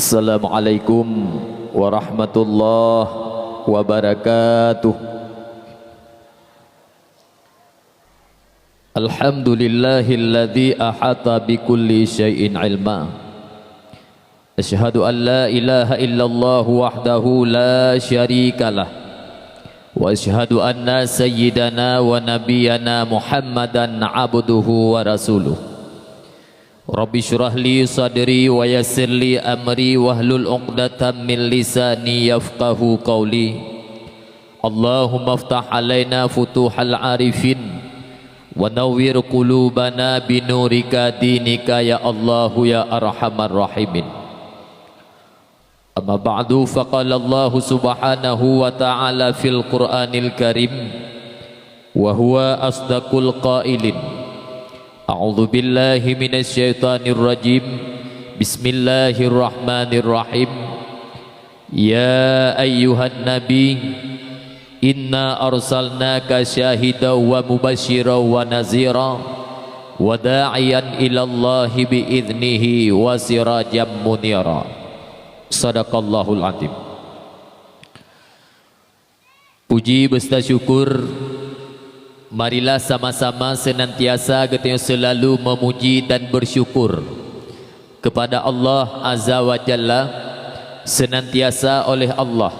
Assalamualaikum warahmatullahi wabarakatuh. Alhamdulillahilladzi ahata bikulli syai'in ilma. Asyhadu an la ilaha illallah wahdahu la syarikalah. Wa asyhadu anna sayyidana wa nabiyyana Muhammadan abduhu wa rasuluh. Rabbi syrah li sadri wa yassir li amri wahlul 'uqdatam min lisani yafqahu qawli. Allahumma iftah alaina futuhal arifin wa nawwir qulubana binurika dinika ya Allahu ya arhamar rahimin. Amma ba'du, faqala Allah subhanahu wa ta'ala fil Qur'anil Karim wa huwa asdaqul qailin. A'udzu billahi minasy syaithanir rajim. Bismillahirrahmanirrahim. Ya ayyuhan nabi inna arsalnaka syahidan wa mubasysyiran wa nazira wa da'iyan ilallahi biiznihi wa sirajan munira. Sadaqallahul azim. Puji beserta syukur, marilah sama-sama senantiasa kita selalu memuji dan bersyukur kepada Allah Azza wa Jalla. Senantiasa oleh Allah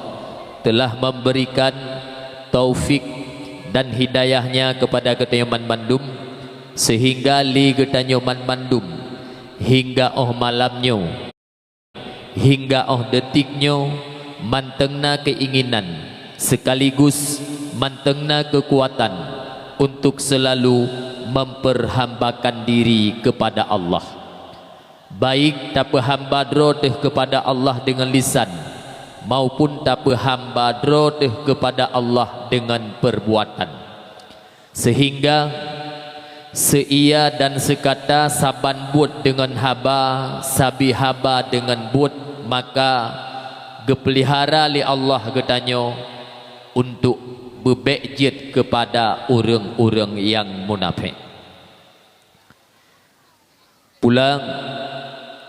telah memberikan taufik dan hidayahnya kepada kita mandum, sehingga li kita mandum hingga malamnya, hingga detiknya mantengna keinginan sekaligus mantengna kekuatan untuk selalu memperhambakan diri kepada Allah. Baik tak hamba droteh kepada Allah dengan lisan maupun tak hamba droteh kepada Allah dengan perbuatan, sehingga seia dan sekata saban buat dengan haba sabi haba dengan buat, maka gepelihara li Allah getanyo untuk berbekjit kepada orang-orang yang munafik. Pulang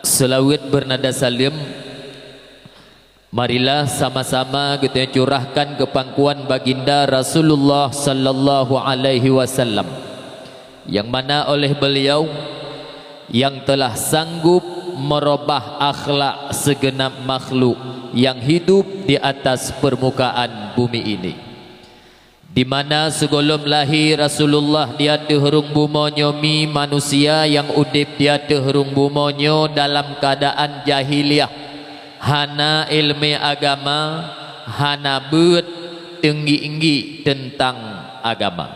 selawat bernada salim, marilah sama-sama kita curahkan ke pangkuan baginda Rasulullah sallallahu alaihi wasallam, yang mana oleh beliau yang telah sanggup merubah akhlak segenap makhluk yang hidup di atas permukaan bumi ini, di mana sebelum lahir Rasulullah dia terhurung bumonyo mi manusia yang udip dia terhurung bumonyo dalam keadaan jahiliyah, hana ilmu agama, hana beut tinggi-tinggi tentang agama.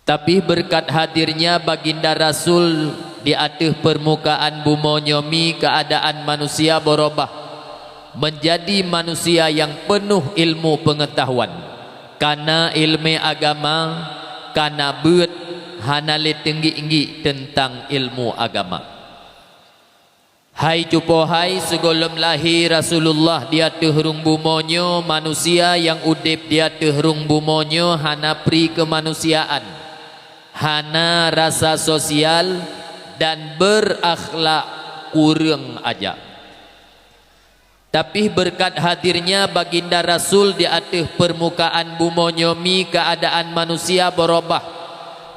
Tapi berkat hadirnya baginda Rasul di atas permukaan bumonyo mi, keadaan manusia berubah menjadi manusia yang penuh ilmu pengetahuan, karena ilmu agama, karena beut hanale tinggi-tinggi tentang ilmu agama. Hai cupo hai, sebelum lahir Rasulullah dia terhurung bumonyo manusia yang udip dia terhurung bumonyo hana pri kemanusiaan, hana rasa sosial dan berakhlak kurang aja. Tapi berkat hadirnya baginda Rasul di atas permukaan bumonyo mi, keadaan manusia berubah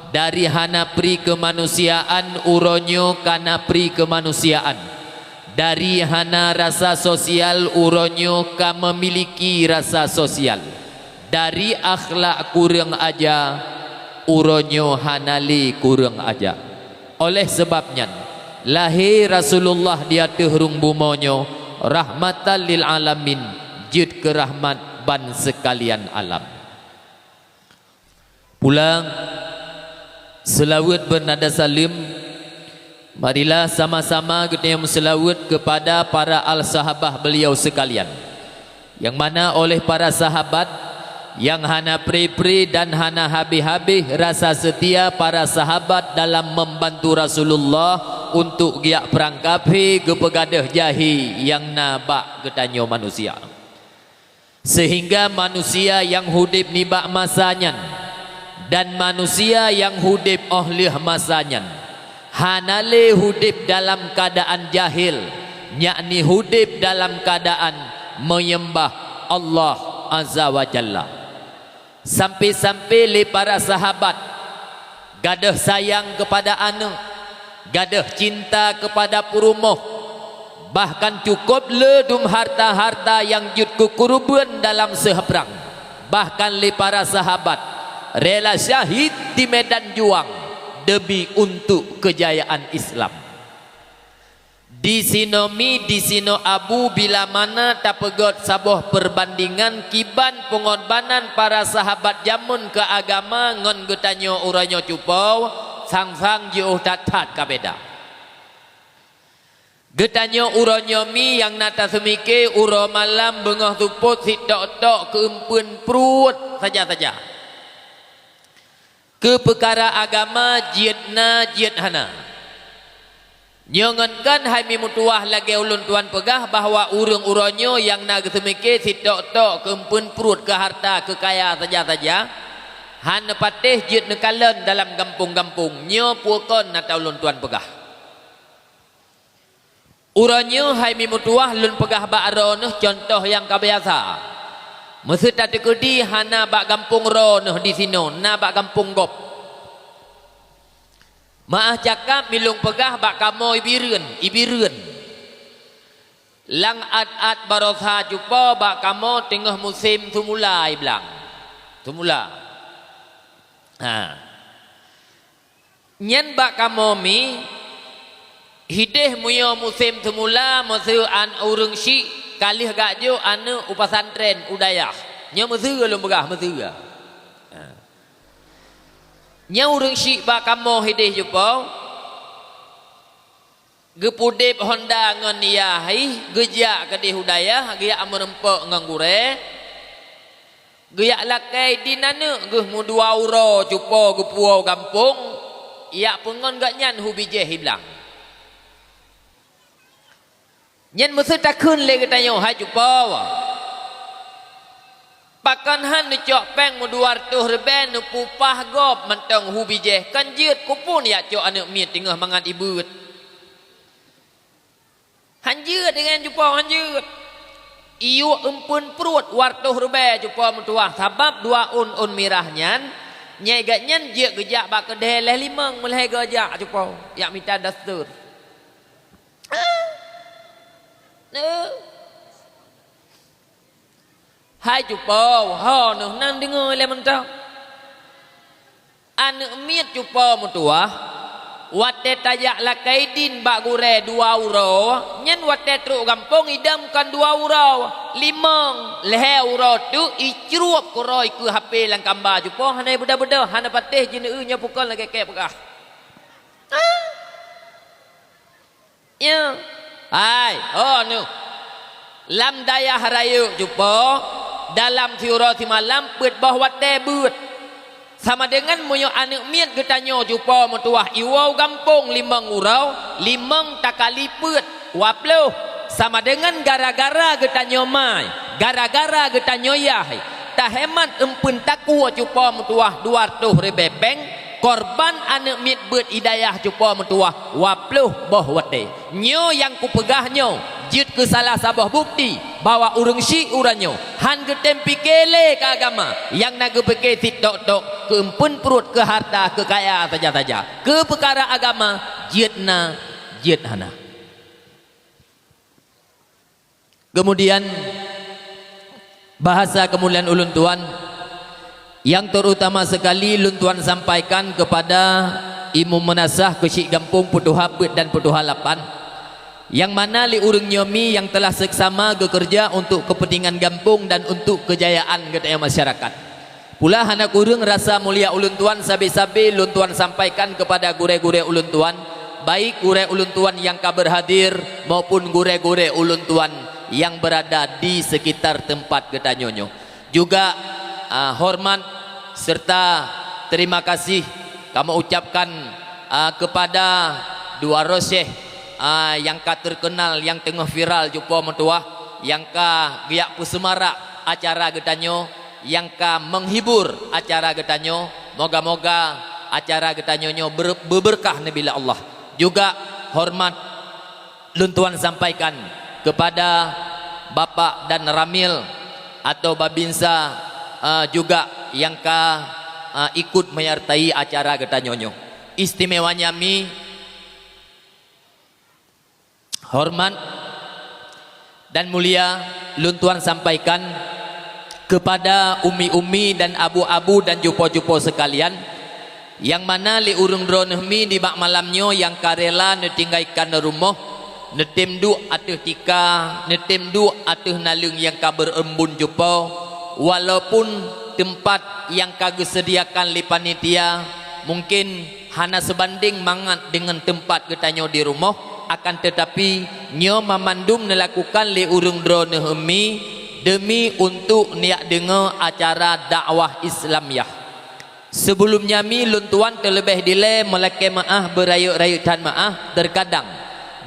dari hana pri kemanusiaan uronyo kana pri kemanusiaan, dari hana rasa sosial uronyo ka memiliki rasa sosial, dari akhlak kurang aja uronyo hanali kurang aja. Oleh sebabnya lahir Rasulullah dia terhurung bumonyo rahmatan lil alamin, jid ke rahmat ban sekalian alam. Pulang selawat bernada salim, marilah sama-sama kita selawat kepada para al-sahabah beliau sekalian, yang mana oleh para sahabat yang hana pri-pri dan hana habis-habis rasa setia para sahabat dalam membantu Rasulullah untuk giak perangkapi ke pegadah jahi yang nabak getanyo manusia, sehingga manusia yang hudip nibak masanya dan manusia yang hudip ohlih masanya hanale hudip dalam keadaan jahil, yakni hidup dalam keadaan menyembah Allah Azza wa Jalla. Sampai-sampai li para sahabat gadah sayang kepada anak, gadah cinta kepada purumuh, bahkan cukup ledum harta-harta yang jud kukurban dalam sehebrang. Bahkan li para sahabat rela syahid di medan juang demi untuk kejayaan Islam. Di sino abu bila mana tak pegot sabuh perbandingan kiban pengorbanan para sahabat jamun ke agama ngon getanyo uranyo cupau sang-sang jauh tatat kabeda. Getanyo uranyo mi yang nata semike uro malam bengah tuput si tok-tok keempun perut saja-saja. Ke perkara agama jidna jidhana. Nyongonkan hai mi mutuah lagi ulun tuan pegah bahwa urang-uranyo yang nak semike si tok-tok keempun perut ke harta ke kaya saja-saja han patih jid nekalen dalam kampung-kampung nyo puakon nata ulun tuan pegah. Uranyo hai mi mutuah lun pegah ba'ro noh contoh yang kabiasa. Mesti tak tekedi hana bak kampung ro noh di sino na bak kampung gop. Maah cakap milung pegah bak kamo ibireun. Lang ad-ad barotha jupa bak kamo tengah musim tumulai belang. Tumula. Nyen bak kamo mi hideh muyo musim tumula masu an urung syik kalih gakjo anu upasantren udayah. Nya masu lum pegah masu. Nya urang syik bak kamo hidih jupa gepudip Honda ngon iyahi gejak ke di hudayah geyak merempok ngon gure geyak lakai di nana geh mu 2 euro jupa gepuau kampung yak pengon gak nyan hu bijeh hiblang nyan mesti takun le getanyo hai jupa pakan han nu cok peng mu 200 reben nu pupah gop mentong hu bijeh kan jeut kupun ya cok anu miet tengah mangan ibeut han jeut dengan jumpa han jeut iu empun perut 200 reben jumpa mutuah sabab 2 un mirahnya nyai gak nyen jeut gejak bak kedeh leh 5 meleh gejak jumpa yak minta dastur hai jupo ho noh nang dengar le mentang anu miet jupo mutuah wate tayak lakai din bak gure 2 euro nyen wate truk kampung idamkan 2 euro 5 lehe euro tu icruap koroi ke HP lang kamba jupo hanai beda-beda hana patih jene nya pukul lagi kek pegah ya hai oh nu lam daya harayu jupo dalam tiura malam beut bahwa tebut sama dengan moyo anak miet getanyo jupa mutuah iwau kampung 5 urau 5 takali peut waplo sama dengan gara-gara getanyo mai gara-gara getanyo yah tak hemat empun taku jupa mutuah 200 rebepeng korban anak miet beut hidayah jupa mutuah waplo boh wate nyo yang kupegahnyo jid ke salah sabah bukti bahwa urang syik uranyo han getempi kele ke agama yang naga peke tok-tok ke empun perut ke harta ke kaya saja-saja ke perkara agama jidna jidhana. Kemudian bahasa kemuliaan ulun tuan yang terutama sekali ulun tuan sampaikan kepada imam menasah ke syik gampung Putuh Hapet dan Putuh Halapan yang mana li urang nyomi yang telah seksama bekerja untuk kepentingan kampung dan untuk kejayaan gedaya masyarakat. Pula anak urang rasa mulia ulun tuan sabi-sabi ulun tuan sampaikan kepada gure-gure ulun tuan, baik gure ulun tuan yang berhadir maupun gure-gure ulun tuan yang berada di sekitar tempat gedanyonyo. Juga hormat serta terima kasih kami ucapkan kepada dua rosyeh yang ka terkenal yang tengah viral jumpa mentuah yang ka giak pusemarak acara getanyo yang ka menghibur acara getanyo moga-moga acara getanyonyo berberkah nabila Allah. Juga hormat Lun Tuan sampaikan kepada Bapak dan Ramil atau Babinsa juga yang ikut menyertai acara Getah Nyonyo. Istimewanya mi hormat dan mulia Lun Tuan sampaikan kepada umi-umi dan abu-abu dan jupo-jupo sekalian, yang mana li urung dronehmi di bak malamnyo yang karela netinggaikan rumah netim du atuh tika netim du atuh nalung yang ka berembun jupo, walaupun tempat yang kagak sediakan li panitia mungkin hana sebanding mangat dengan tempat getanyo di rumah, akan tetapi nyo memandum melakukan li urung dronehmi demi untuk niat dengar acara dakwah Islamiyah. Sebelumnya mi Lun Tuan terlebih dile melake maah berayut-rayutan maah, terkadang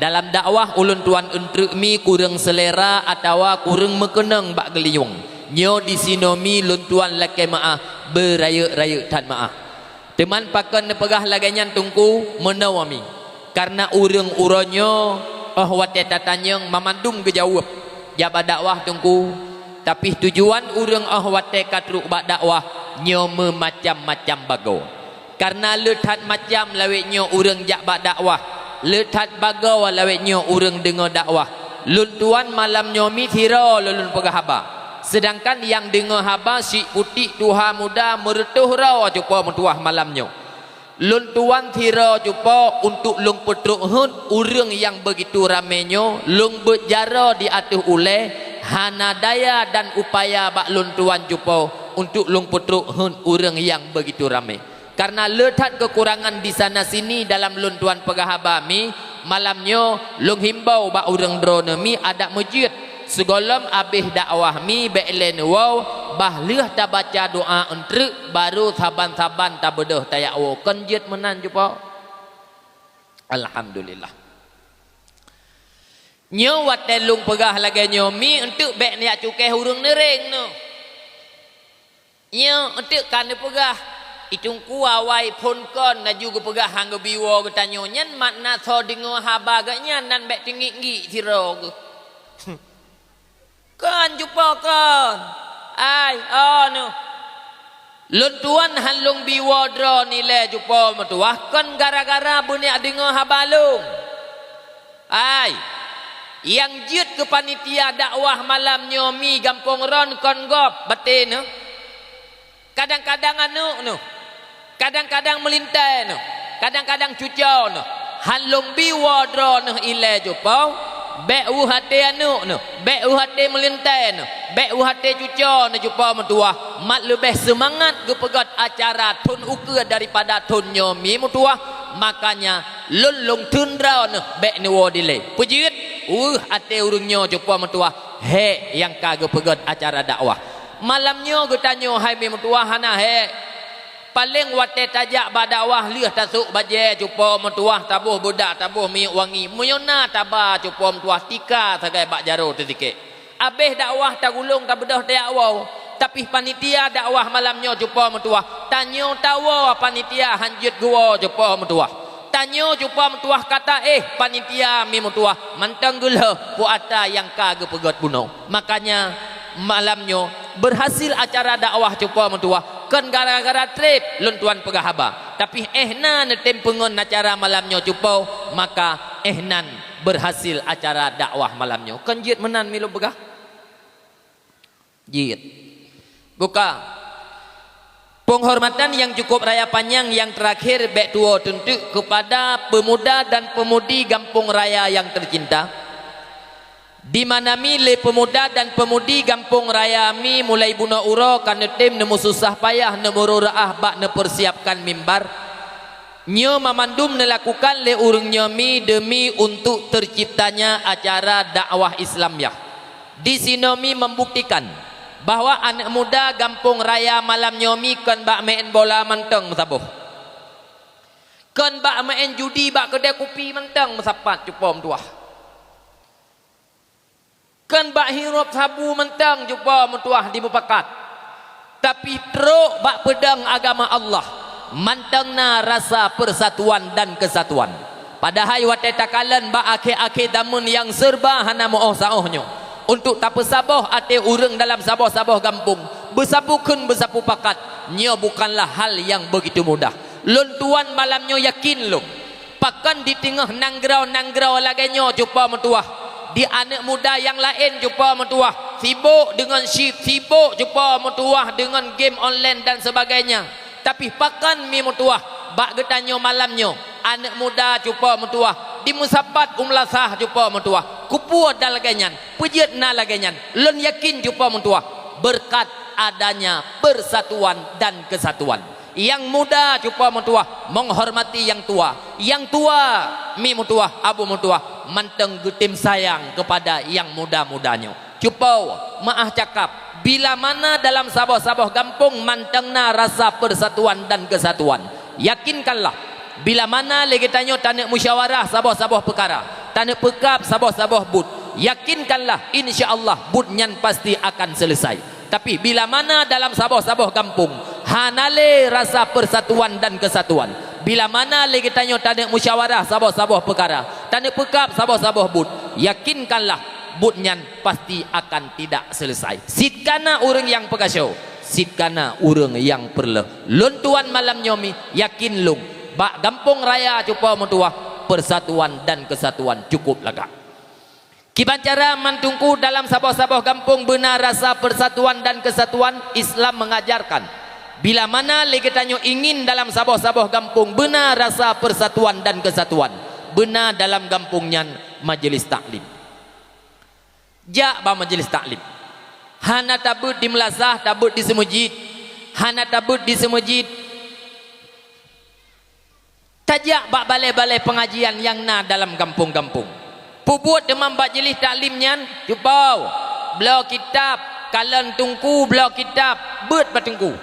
dalam dakwah ulun Tuan untuk mi kurang selera atau kurang mekenang bak geliung. Nyo di sinomi Lun Tuan lake maah berayut-rayutan maah. Teman pakan nepegah laganya tungku menawami karena urang-uranyo wate tatanyang memandum kejawab jabat dakwah tungku. Tapi tujuan urang wate katruk bak dakwah nyo macam-macam bago. Karena lethat macam lawet nyo urang jak bak dakwah, lethat bago lawet nyo urang dengar dakwah. Lun Tuan malam nyo mi thira lulun pegah haba. Sedangkan yang dengar haba si putih tuha muda meretuh raw jupa mentuah malam nyo. Lun Tuan thira jupa untuk lung petruk hun urang yang begitu ramenyo, lung berjara di atuh uleh hana daya dan upaya bak Lun Tuan jupo untuk lung putruk hun urang yang begitu ramai. Karena letak kekurangan di sana sini dalam Lun Tuan pegahaba mi malamnyo lung himbau bak urang drone mi ada masjid segolom abih dakwah mi be'len wow bahlih ta baca doa entre baru saban-saban ta bedah tayak wo kenjit menan jupo. Alhamdulillah. Nyo wate lung pegah lagi nyo mi untuk bek niat cukai hurung nering no. Nyo untuk kan pegah itung kuawai pun kon na juga pegah hangga biwa getanyo nyan makna so dengo haba gaknya nan bek tinggi siro ke. Kan jumpa kan. Ai no. Lun Tuan halung biwa dro nilai jumpa metuah kan gara-gara bunyi dengo haba lung. Ai yang jut ke panitia dakwah malam nyomi gampung ron kon gop betin no. Kadang-kadang no. Kadang-kadang melintai no. Kadang-kadang cucau no. Halung biwa dro no ile jupau be hate no. Be hate melintai no. Be hate cucau no jupau mentua mat lebih semangat ke pegat acara tun ukur daripada tun nyomi mentua. Makanya lulung tundra no be ni wo dile pujit ate urungnya jumpa mentua he yang kagak pegat acara dakwah malamnya getanyo hai me mentua hana he paling wate tajak badakwah liah tasuk baje jumpa mentua tabuh budak tabuh mi wangi muyona tabah jumpa mentua tika sagai bak jaro tetike abeh dakwah tagulung ta bedah tayak wow tapi panitia dakwah malamnya jumpa mentua tanyo tawo panitia hanjut gua jumpa mentua tanyo jumpa mentuah kata panitia mi mentuah mantang gula puata yang kagak pegat buno. Makanya malamnya berhasil acara dakwah jumpa mentuah kan gara-gara trip Lun Tuan pegahaba. Tapi ehnan netem pengon acara malamnya jumpa maka ehnan berhasil acara dakwah malamnya. Kan jit menan milu pegah. Jit. Buka penghormatan yang cukup raya panjang yang terakhir bek tuo tentu kepada pemuda dan pemudi Kampung Raya yang tercinta, di mana mile pemuda dan pemudi Kampung Raya mi mulai buna uro karena tim nemu susah payah nemu raah bak nepersiapkan mimbar nyo memandum melakukan le urung nyomi demi untuk terciptanya acara dakwah Islamiyah. Di sinomi membuktikan bahwa anak muda Kampung Raya malam nyomi kan bak main bola menteng sabuh. Kan bak main judi bak kedai kopi menteng mesapat cupom tuah. Kan bak hirup sabu menteng jumpa mentuah di mupakat. Tapi teruk bak pedang agama Allah. Mantengna rasa persatuan dan kesatuan. Padahal watai takalan ba akhir-akhir zaman yang serba hana mo'oh sa'ohnyo. Untuk tapa saboh ate urang dalam saboh-saboh kampung. Bersapu kun bersapu pakat. Nyo bukanlah hal yang begitu mudah. Lun tuan malamnyo yakin lum. Pakan di tengah nanggrau-nanggrau laganya jumpa mentuah. Di anak muda yang lain jumpa mentuah. Sibuk dengan shift, sibuk jumpa mentuah dengan game online dan sebagainya. Tapi pakan mi mentuah. Bak getanyo malamnyo. Anak muda jumpa mentuah. Di musapat umlasah jumpa mentuah. Kupua dan laganyan. Pejit na laganyan. Lun yakin jumpa mentuah. Berkat adanya persatuan dan kesatuan. Yang muda jumpa mentua menghormati yang tua. Yang tua mi mentua abu mentua manteng getim sayang kepada yang muda-mudanya. Jumpa maah cakap bila mana dalam saboh-saboh kampung mantengna rasa persatuan dan kesatuan. Yakinkanlah bila mana lagi tanyo tanek musyawarah saboh-saboh perkara, tanek pekap saboh-saboh bud. Yakinkanlah insya-Allah budnyan pasti akan selesai. Tapi bila mana dalam saboh-saboh kampung hanale rasa persatuan dan kesatuan, bila mana lagi tanya tanek musyawarah saboh-saboh perkara, tanek pekap saboh-saboh bud, yakinkanlah budnyan pasti akan tidak selesai. Sitkana urang yang pekasyo, sitkana urang yang perle. Lun tuan malam nyomi yakin lung bak kampung raya cupa mentua persatuan dan kesatuan cukup lega. Kibancara mantungku dalam saboh-saboh kampung benar rasa persatuan dan kesatuan. Islam mengajarkan bila mana legetanyo ingin dalam saboh-saboh kampung benar rasa persatuan dan kesatuan, benar dalam kampungnya majelis taklim. Jak ba majelis taklim. Hana tabut di melasah, tabut di semujid. Hana tabut di semujid. Tajak bak balai-balai pengajian yang na dalam kampung-kampung. Puput demam majelis taklimnya jupau belau kitab kalan tungku belau kitab bet batungku.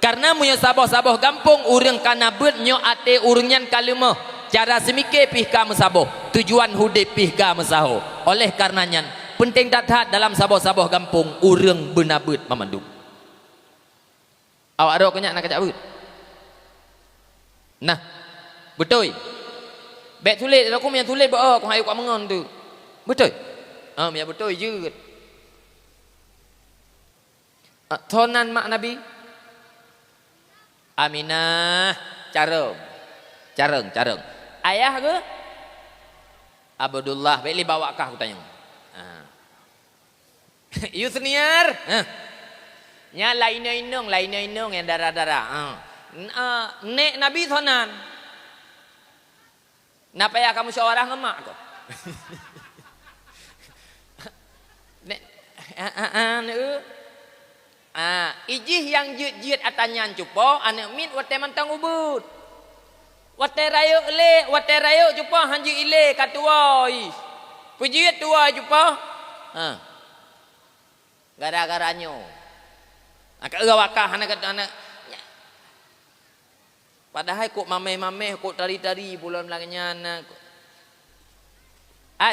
Karena punya saboh-saboh kampung urang kana bet nyo ate urungan kalimah cara semikir pihka mesaboh tujuan hudip pihka mesaho. Oleh karenanya penting dathat dalam saboh-saboh kampung urang benar bet memandu. Awak ada kenyak nak kacak bet? Nah, betul. Bek tulis aku yang tulis bah aku hayu kat mengon tu. Betul? Ya betul je. Tonan mak Nabi Aminah careng. Ayah ke? Abdullah. Bek li bawa kah aku tanya. Yusniar. Nya lain-lainung yang darah-darah. Nek Nabi tonan. Napa ya kamu seorang emak kok? Ijih yang jit-jit atanyan cupo anak mit wate mantang ubud. Wate rayo cupo hanji ile katuoi. Pujit tua cupo. Gara-garanyo. Akak gawakah anak padahal kok mameh-mameh kok tari-tari bulan belakangnya anak.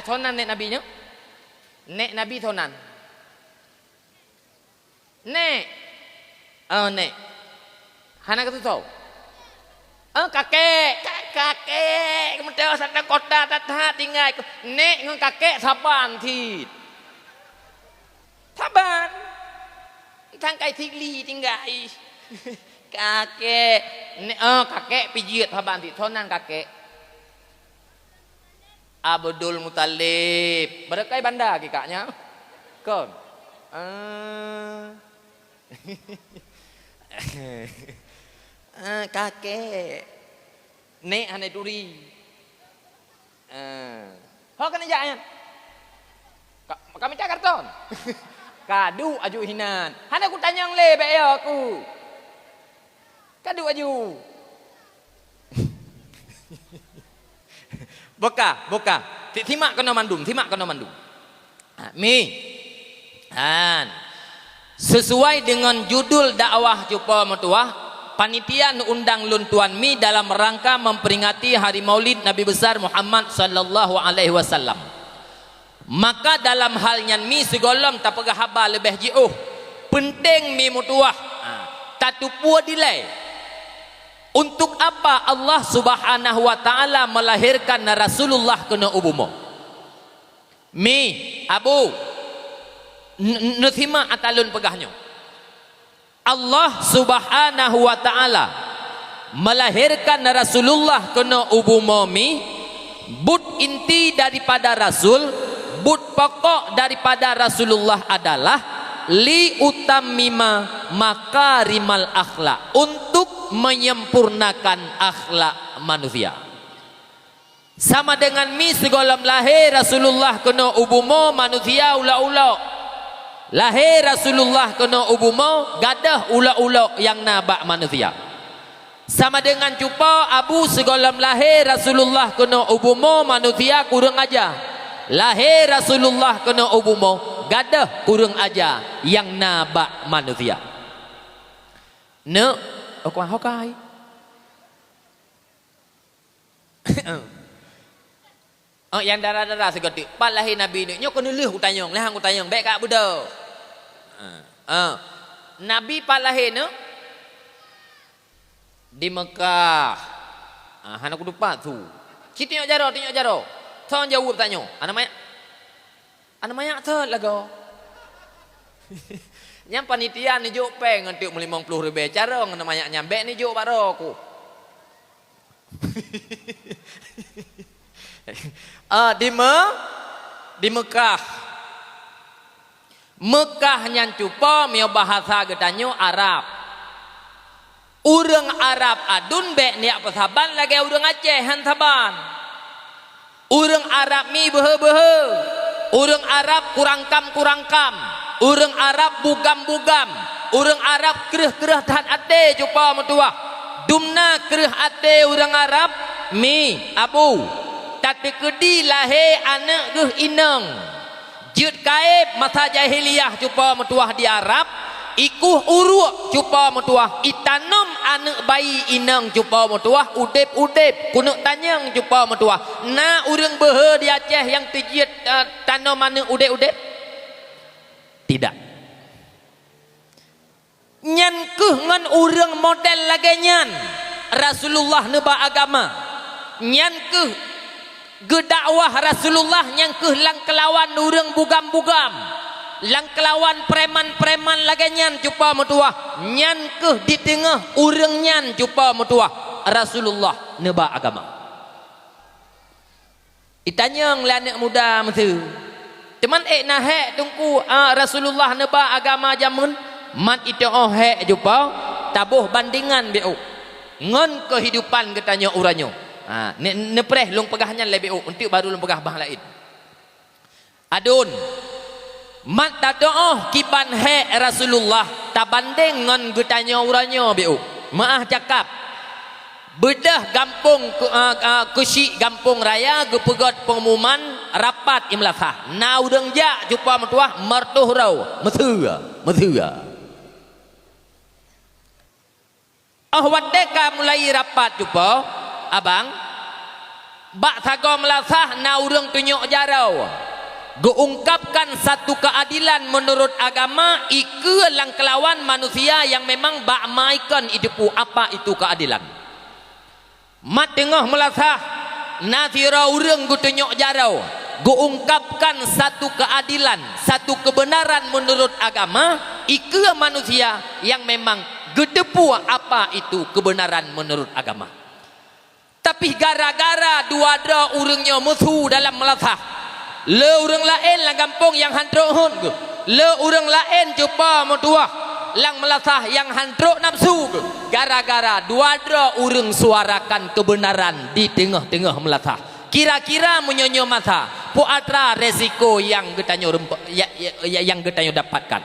Thonan nek Nabi nya? Nek Nabi thonan. Nek. Nek. Hana kata tahu. Kakek. Kemudian sana kota tatha tinggal. Nek ngon kakek saban tit. Saban. Tangkai tigli tinggal. Kakek kakek pijit saban tit thonan kakek Abdul Muttalib berkai bandar kakaknya kon kakek nek hane duri ho kan aja kami tak karton kadu aju hinan hana aku tanya le be aku kadu aju boka timak kena mandum mi sesuai dengan judul dakwah cupa metuah panitia undang luntuan mi dalam rangka memperingati hari Maulid Nabi besar Muhammad sallallahu alaihi wasallam. Maka dalam halnya mi segolong tak pegah haba lebih jauh penting mi metuah tatu pua dilai Untuk apa Allah Subhanahu wa taala melahirkan Rasulullah kena ubumo? Mi Abu Nuthima atalun pegahnya. Allah Subhanahu wa taala melahirkan Rasulullah kena ubumo mi but inti daripada Rasul, but pokok daripada Rasulullah adalah li utammima makarimal akhlak, untuk menyempurnakan akhlak manusia. Sama dengan mi segolom lahir Rasulullah kena ubumo manusia ula-ula. Lahir Rasulullah kena ubumo gadah ula-ula yang nabak manusia. Sama dengan cupa abu segolom lahir Rasulullah kena ubumo manusia kurang aja. Lahir Rasulullah kena ubumo gadah kurang aja yang nabak manusia. Ne okuan hokai. Oh yang darah-darah segotik. Pas lahir Nabi ni nyo kena leh utanyong, lehang utanyong baik kak budak. Nabi pas lahir ni di Mekah. Han aku lupa tu. Kita tengok jaro. Tuan jawab tanya. Anak mayak tu lagu. Yang panitia ni juk peng untuk 50 ribu cara anak mayak nyambek ni juk baro aku. Di Mekah. Mekah nyan cupa mio bahasa getanyo Arab. Urang Arab adun bek niak pesaban lagi urang Aceh han saban. Urang Arab mi behe-behe. Urang Arab kurang-kam. Urang Arab bugam-bugam. Urang Arab kereh-kereh tahan ate cupa metua. Dumna kereh ate urang Arab mi abu. Tapi kedi lahir anak geh inang. Jut kaib masa jahiliyah cupa metuah di Arab. Ikuh uruk cupa metuah. Itanam anak bayi inang cupa metuah. Udip-udip kunuk tanyang cupa metuah. Na urang behe di Aceh yang terjiat tanam anak udip-udip? Tidak. Nyan keh ngan urang model lagi nyan. Rasulullah neba agama. Nyan keh gedakwah Rasulullah yang ke lang kelawan urang bugam-bugam, lang kelawan preman-preman lagi nyan cupa metuah, nyan ke di tengah urang nyan cupa metuah Rasulullah neba agama. Itanyang anak muda mesti teman nahek tungku Rasulullah neba agama jamun mat itu hek cupa tabuh bandingan beu ngon kehidupan ketanya uranyo. Nepreh long pegahnya lebih untuk baru long pegah bah lain. Adun mat tadoh kiban he Rasulullah tabanding ngan getanya uranyo beu. Maah cakap bedah gampung kusi gampung raya gepegot pengumuman rapat imlasah. Na udang ja jupa metuah mertuh rau mesua. Wadeka mulai rapat jupa abang bak sago melasah na urang tunjuk jarau geungkapkan satu keadilan menurut agama ike lang kelawan manusia yang memang bak maikan hidupu apa itu keadilan. Mat tengah melasah na tira urang tunjuk jarau geungkapkan satu keadilan, satu kebenaran menurut agama ike manusia yang memang gedepu apa itu kebenaran menurut agama. Tapi gara-gara dua urangnya musuh dalam melasah. Le urang lain lang kampung yang handrok hun. Le urang lain cuba metuah lang melasah yang handrok nafsu. Gara-gara dua urang suarakan kebenaran di tengah-tengah melasah. Kira-kira menyonyo masa puatra resiko yang getanyo yang getanyo dapatkan.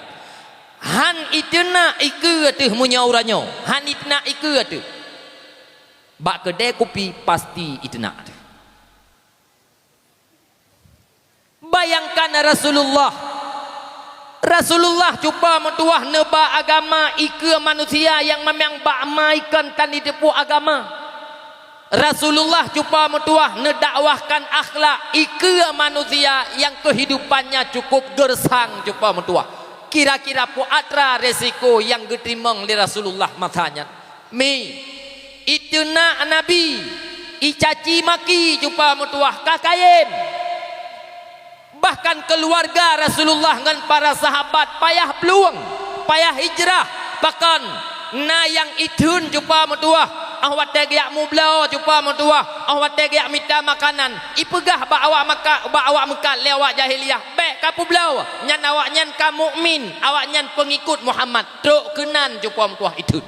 Han itena iku atuh munyauranyo. Han itna iku atuh. Bak kedai kopi pasti itu nak. Bayangkan Rasulullah cuba mentuah neba agama ike manusia yang memang bak maikan tan hidup agama. Rasulullah cuba mentuah nedakwahkan akhlak ike manusia yang kehidupannya cukup gersang cuba mentuah. Kira-kira puatra resiko yang getimeng di Rasulullah matanya. Mi itu nak Nabi icaci maki jumpa mutuah kakayen. Bahkan keluarga Rasulullah dengan para sahabat payah peluang, payah hijrah, bahkan na yang itun jumpa mutuah awak tegak mublau jumpa mutuah awak tegak minta makanan ipegah ba awak Mekah lewat jahiliyah baik ka publau nyan awak nyan ka mukmin awak nyan pengikut Muhammad truk kenan jumpa mutuah itu.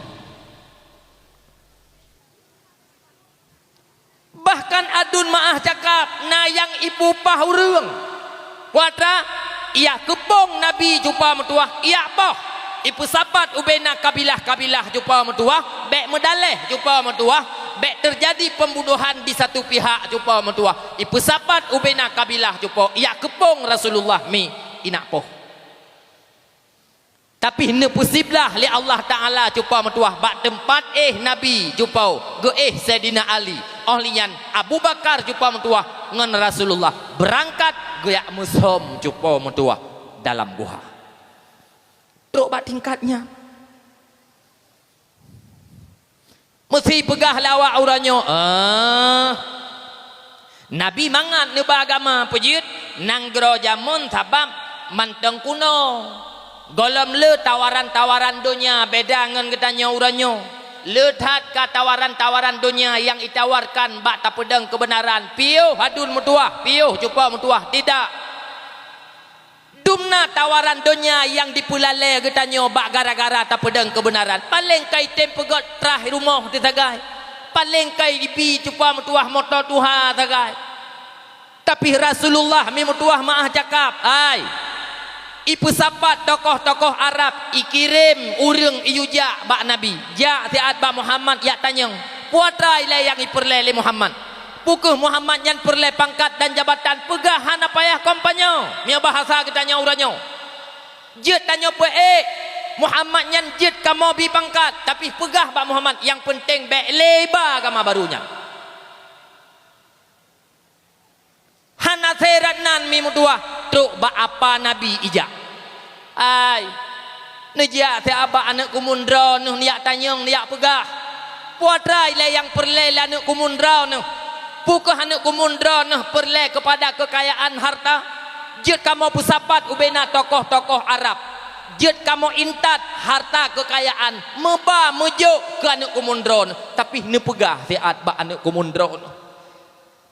Bahkan adun maah cakap na yang ibu pahurung watra ia kepong Nabi jumpa mutuah ia apa ipu sapat ubena kabilah-kabilah jumpa mutuah bek medaleh jumpa mutuah bek terjadi pembunuhan di satu pihak jumpa mutuah ipu sapat ubena kabilah jumpa ia kepong Rasulullah mi inak poh. Tapi ne posiblah li Allah Taala jumpa mutuah bak tempat Nabi jumpa ge Sayyidina Ali ohlian Abu Bakar jumpa mutuah ngan Rasulullah berangkat ge mushom jumpa mutuah dalam gua. Truk bak tingkatnya mesti pegah lawak uranyo Nabi mangat neba agama pujit nanggro jamun sabab manteng kuno golem le tawaran-tawaran dunia beda ngan ketanya uranyo lehat ka tawaran-tawaran dunia yang ditawarkan bak tak pedang kebenaran piuh hadun mutuah piuh jumpa mutuah tidak dumna tawaran dunia yang dipulale getanyo bak gara-gara tak pedang kebenaran paling kai tempegot terakhir rumah di tagai paling kai dipi cupa mutuah motor tuha tagai tapi Rasulullah mi mutuah maah cakap ai ipu sapat tokoh-tokoh Arab ikirim urang iuja bak Nabi ja tiat bak Muhammad ya tanyang puatrai le yang iperle Muhammad pukuh Muhammad yang perle pangkat dan jabatan pegahan apa ya kompanyo mia bahasa kitanya uranyo jet tanyo pe Muhammad yang jet kamu bi pangkat tapi pegah Pak Muhammad yang penting bek leba kama barunya hana seratnan mi mutuah truk ba apa Nabi ija ai neja te aba anak kumundra nuh niak tanyong niak pegah puatrai le yang perle anak kumundra nuh bukan anak kumundra nah perle kepada kekayaan harta jet kamu pusapat ubena tokoh-tokoh Arab jet kamu intat harta kekayaan meba mejuk ke anak kumundra tapi ne pegah tiat ba anak kumundra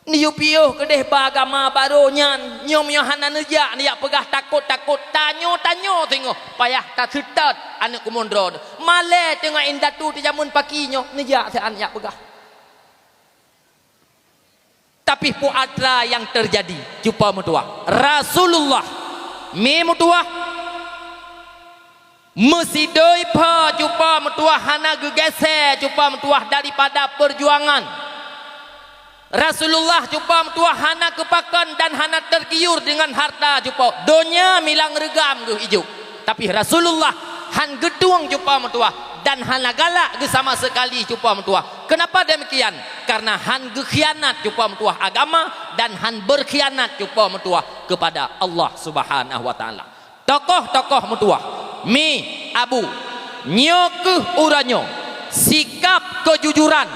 niu piuh kedeh bagama baronyan nyom yohana neja dia pegah takut-takut tanyo tengok payah tak setat anak kumundra male tengok indatu di jamun pakinyo neja tian ya pegah. Tapi puatra yang terjadi jumpa mutuah Rasulullah mi mutuah mesti doi pa jumpa mutuah hana gegese jumpa mutuah daripada perjuangan Rasulullah jumpa mutuah hana kepakan dan hana tergiur dengan harta jumpa dunia milang regam ge hijau tapi Rasulullah han gedung jumpa mutuah dan hana galak ge sama sekali jumpa mutuah. Kenapa demikian? Karena han gekhianat jumpa mutuah agama dan han berkhianat jumpa mutuah kepada Allah Subhanahu wa taala. Tokoh-tokoh mutuah mi Abu nyokuh uranyo sikap kejujuran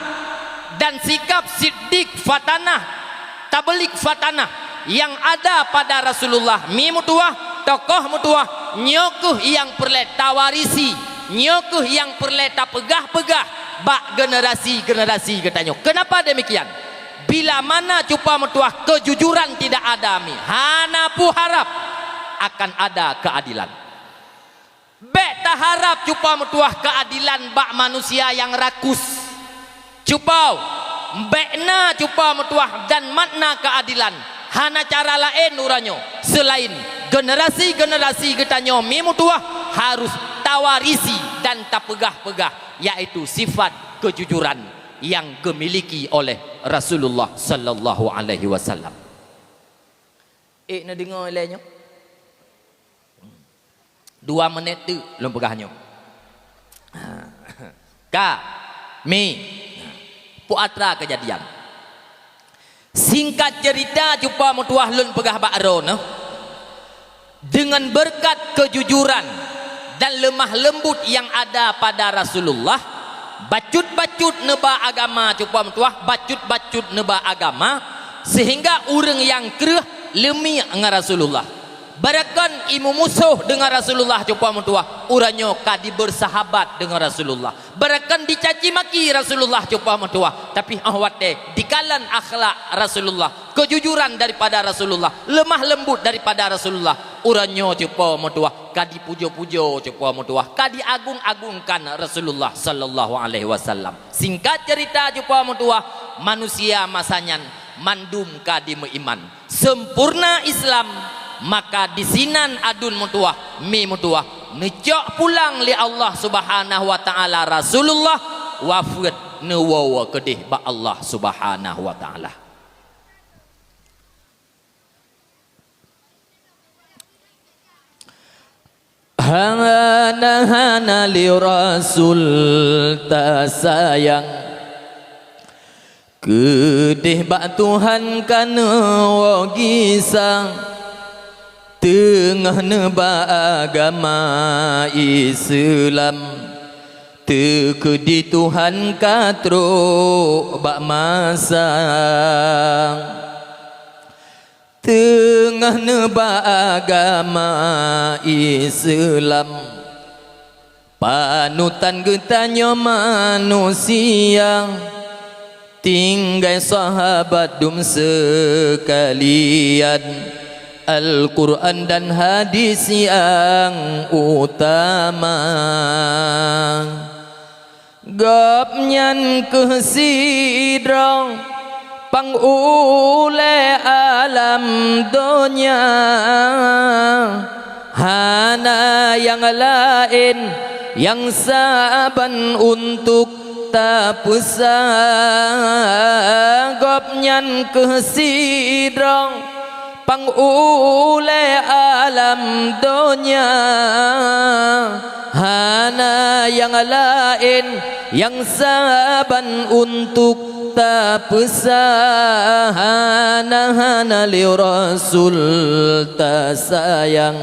dan sikap siddiq fatanah tablik fatanah yang ada pada Rasulullah mi mutuah tokoh mutuah nyokuh yang perle tawarisi nyokuh yang perleta pegah-pegah bak generasi-generasi katanya. Kenapa demikian? Bila mana cupa mutuah kejujuran tidak ada mi hana pu harap akan ada keadilan bek tak harap cupa mutuah keadilan bak manusia yang rakus cupau bekna cupa mutuah dan makna keadilan hana cara lain uranyo selain generasi-generasi katanya mi mutuah harus tawarisi dan tak pegah-pegah yaitu sifat kejujuran yang dimiliki oleh Rasulullah sallallahu alaihi wasallam. Nak dengar lainnya 2 menit tu belum pegahnya ka mi puatra kejadian singkat cerita jumpa mutuah lun pegah bakro dengan berkat kejujuran dan lemah lembut yang ada pada Rasulullah bacut-bacut neba agama cupa mentuah, bacut-bacut neba agama sehingga orang yang kereh lemi dengan Rasulullah. Barakan imu musuh dengan Rasulullah cupa mentuah, uranyo kadi bersahabat dengan Rasulullah. Barakan dicaci maki Rasulullah cupa mentuah, tapi ahwate dikalan akhlak Rasulullah, kejujuran daripada Rasulullah, lemah lembut daripada Rasulullah, uranyo cupa mentuah kadi pujo-pujo cupa mentuah, kadi agung-agungkan Rasulullah sallallahu alaihi wasallam. Singkat cerita cupa mentuah, manusia masanyan mandum kadi meiman sempurna Islam, maka disinan adun mutuah mi mutuah necok pulang li Allah subhanahu wa ta'ala Rasulullah wafat newawa kedih ba Allah subhanahu wa ta'ala. Hana li Rasul tak sayang, kedih bak Tuhan kana wagisang, tengah neba agama Islam, tekedi Tuhan katro bak masang, tengah neba agama Islam, panutan getanya manusia, tinggal sahabat dum sekalian, Al-Quran dan hadis yang utama, gapnyan kesidrong pangule alam dunia, hana yang lain yang saban untuk tak pusat, gapnyan kesidrong pangule alam dunia, hana yang lain yang saban untuk tak pesah, hana li Rasul tak sayang,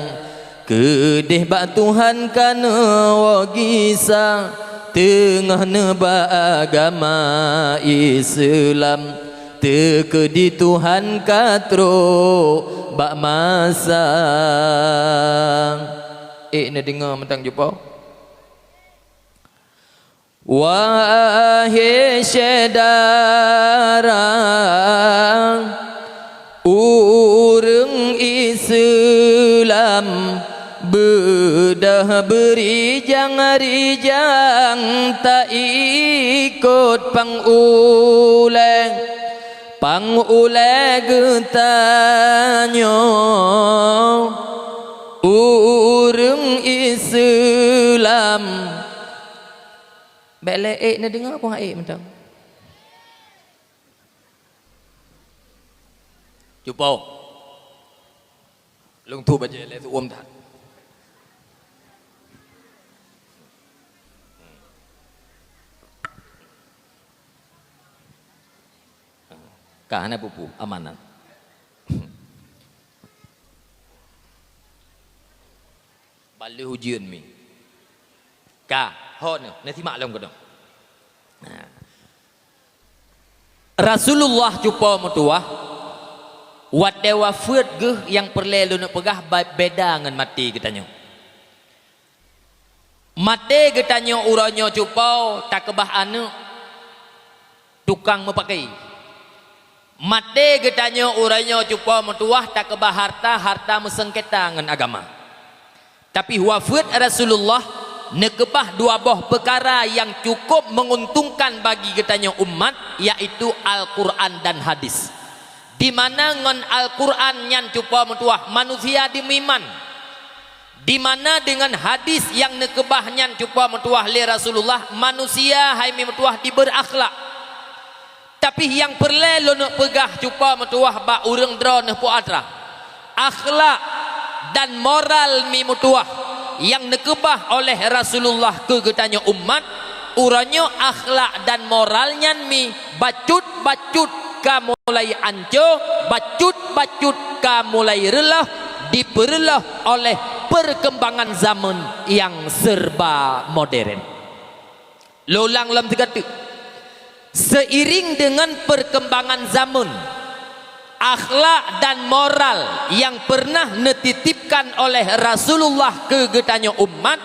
kedih bak Tuhan kana wagisa, tengah neba agama Islam, tekedi Tuhan katro bak masang. Nak dengar mentang jumpa. Wahai saudara, urang Islam bedah berijang-rijang, tak ikut panguleng getanyo, urang Islam belek nak dengar apa hak mentang jumpa lung tu baca le tu tak kahana pupu amanan balik ujian mi ka ho ne nanti maklum ko dong. Rasulullah jumpa mutuah wate wafat geh yang perlu nak pegah beda dengan mati katanya. Mati katanya uranyo jumpa tak kebah anu tukang mepakai. Mati katanya uranyo jumpa mutuah tak kebah harta mesengketa dengan agama. Tapi wafat Rasulullah nekebah dua buah perkara yang cukup menguntungkan bagi katanya umat, yaitu Al-Quran dan hadis. Di mana ngon Al-Quran yang cukup mutuah manusia dimiman, di mana dengan hadis yang nekebah yang cukup mutuah li Rasulullah manusia hai mutuah diberakhlak. Tapi yang perlu nak pegah cukup mutuah ba urang drone pu atra akhlak dan moral mi mutuah yang nekebah oleh Rasulullah ke katanya umat, uranyo akhlak dan moralnya mi bacut-bacut ka mulai anco, bacut-bacut ka mulai relah, diperlah oleh perkembangan zaman yang serba modern. Lolang lam tegatu. Seiring dengan perkembangan zaman, akhlak dan moral yang pernah dititipkan oleh Rasulullah ke getanya umat,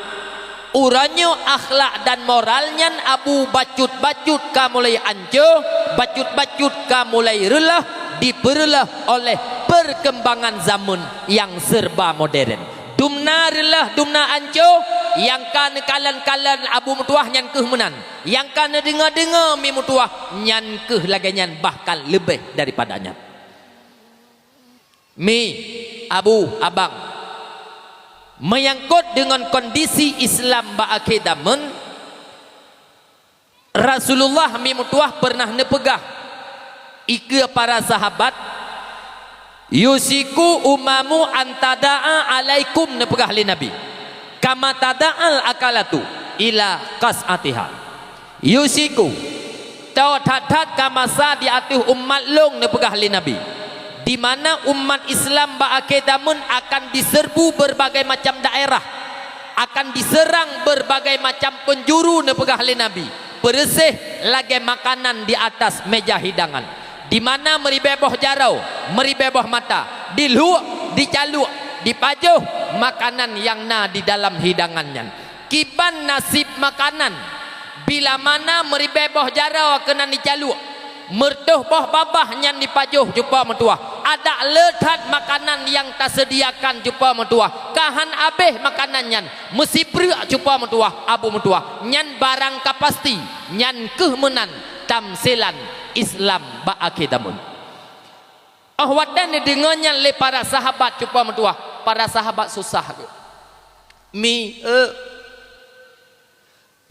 uranya akhlak dan moralnya abu bacut-bacut ka mulai anjo, bacut-bacut ka mulai relah, diperlah oleh perkembangan zaman yang serba modern. Dumna relah dumna anjo, yang kan kalan-kalan abu mutuah nyan keh menan, yang kan dengar-dengar mi mutuah nyan keh lagi nyan bahkan lebih daripadanya. Mi abu abang menyangkut dengan kondisi Islam ba'akidamun, Rasulullah mi mutuah pernah nepegah ike para sahabat, yusiku umamu antada'a alaikum, nepegah li Nabi kama tada'al akalatu ila qas'atiha. Yusiku tau tat-tat kamasa di atuh umat long, nepegah li Nabi, di mana umat Islam ba'akidamun akan diserbu berbagai macam daerah, akan diserang berbagai macam penjuru, nepegah li Nabi, bersih lagi makanan di atas meja hidangan, di mana meribeboh jarau, meribeboh mata, diluak, dicaluk, dipajuh makanan yang na di dalam hidangannya. Kiban nasib makanan bila mana meribeboh jarau kena dicaluk, mertuh boh babah yang dipajuh jumpa mentua, ada letat makanan yang tak sediakan jumpa mentua, kahan abeh makanannya mesti perak jumpa mentua, abu mentua nyan barang kapasti nyan kehmenan tamsilan Islam ba'akidamun. Ahwadan dengannya le para sahabat jumpa mentua, para sahabat susah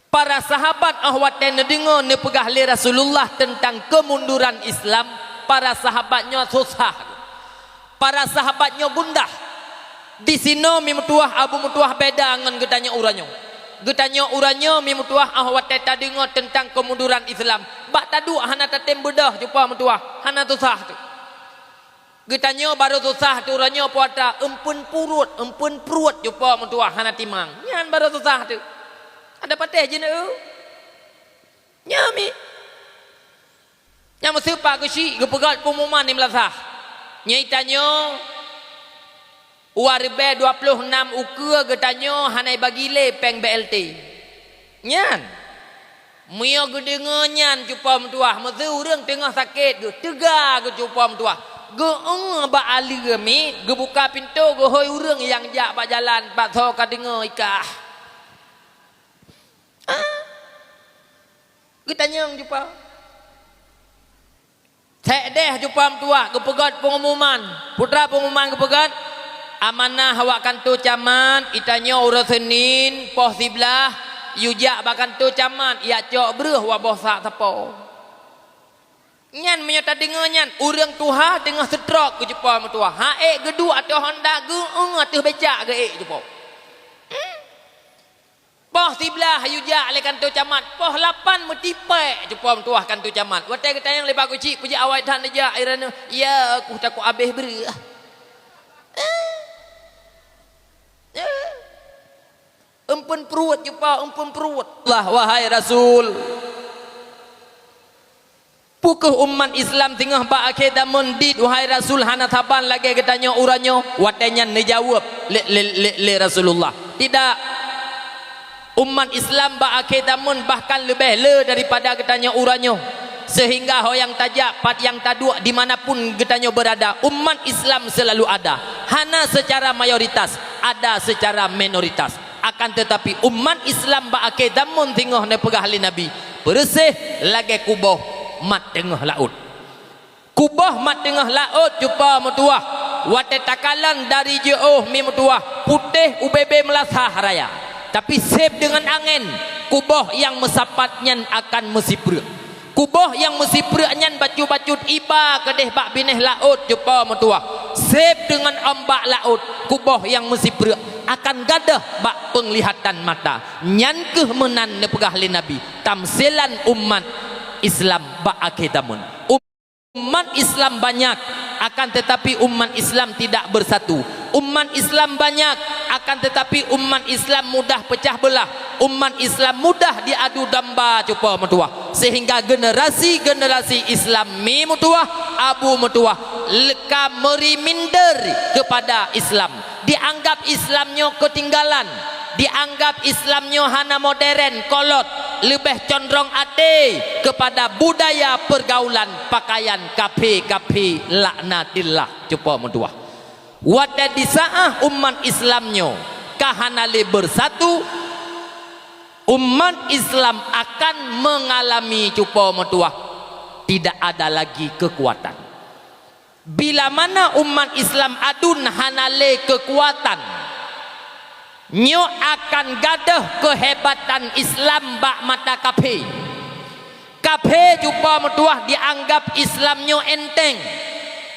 para sahabat ahwadan dengar nepegah le Rasulullah tentang kemunduran Islam. Para sahabatnya susah, para sahabatnya gundah. Di sini mi mutuah abu mutuah beda dengan getanya uranyo. Getanya uranyo mi mutuah ahwat teta dengar tentang kemunduran Islam. Bak tadu hana tatem bedah jumpa mutuah, hana susah tu. Getanya baru susah tu uranyo puata empun perut jumpa mutuah hana timang. Nyan baru susah tu. Ada pateh je nak. Nyami. Yang mesti pak kesi gepegat pengumuman ni melasah. Nyaitanyo warbe 26 uke getanyo hanai bagile peng BLT. Nyan. Mio gedenga nyan cupa mentuah, mesti urang tengah sakit ge tega ge cupa mentuah. Ge ba ali ge mi, ge buka pintu ge hoi urang yang jak ba jalan, ba tho ka denga ikah. Ge tanyang cupa. Cek deh jumpa tua kepegat pengumuman, putra pengumuman kepegat amanah awak kantu caman itanya urus Senin poh 11 yujak bakan tu caman ia cok bereh wabah sak tepo nyan menyata dengar nyan urang tuha tengah stroke ke jumpa tua hae gedu atau Honda ge atuh becak ge jumpa poh 11 yujak le kantu camat poh 8 metipek jumpa tuah kantu camat watai kata yang lepas kucik puji awak tan aja airana ya aku takut habis beri empun perut jumpa empun perut lah wahai Rasul pukuh umat Islam tengah ba'akidah mendid wahai Rasul hana taban lagi katanya uranyo watanya dijawab le Rasulullah tidak. Umat Islam ba'akidamun bahkan lebih le daripada getanya uranyo, sehingga yang tajak pat yang taduk dimanapun getanya berada umat Islam selalu ada, hana secara mayoritas, ada secara minoritas. Akan tetapi umat Islam ba'akidamun tengah nepegah li Nabi bersih lagi kubah mat tengah laut, kubah mat tengah laut jumpa mutuah wate takalan dari jauh mi mutuah putih UBB melasah raya, tapi sip dengan angin kubah yang mesapatnya akan mesipre, kubah yang mesipre-nya bacut-bacut iba kedeh bak bineh laut jumpa mutuah sip dengan ombak laut kubah yang mesipre akan gadah bak penglihatan mata nyan kehmenan nepegah li Nabi tamsilan umat Islam ba'akidamun. Umat Islam banyak akan tetapi umat Islam tidak bersatu. Umat Islam banyak akan tetapi umat Islam mudah pecah belah. umat Islam mudah diadu domba cupa mutuah, sehingga generasi-generasi Islam mi mutuah abu mutuah leka meriminder kepada Islam, dianggap Islamnya ketinggalan, dianggap Islamnya hana modern kolot, lebih condong ate kepada budaya pergaulan pakaian kafe laknatillah cupa mutuah. Wada di saat umat Islamnya kahanale bersatu, umat Islam akan mengalami cupa mutuah tidak ada lagi kekuatan. Bila mana umat Islam adun hanale kekuatan, nyo akan gadah kehebatan Islam bak mata kafe. Kafe cupa mutuah dianggap Islamnya enteng.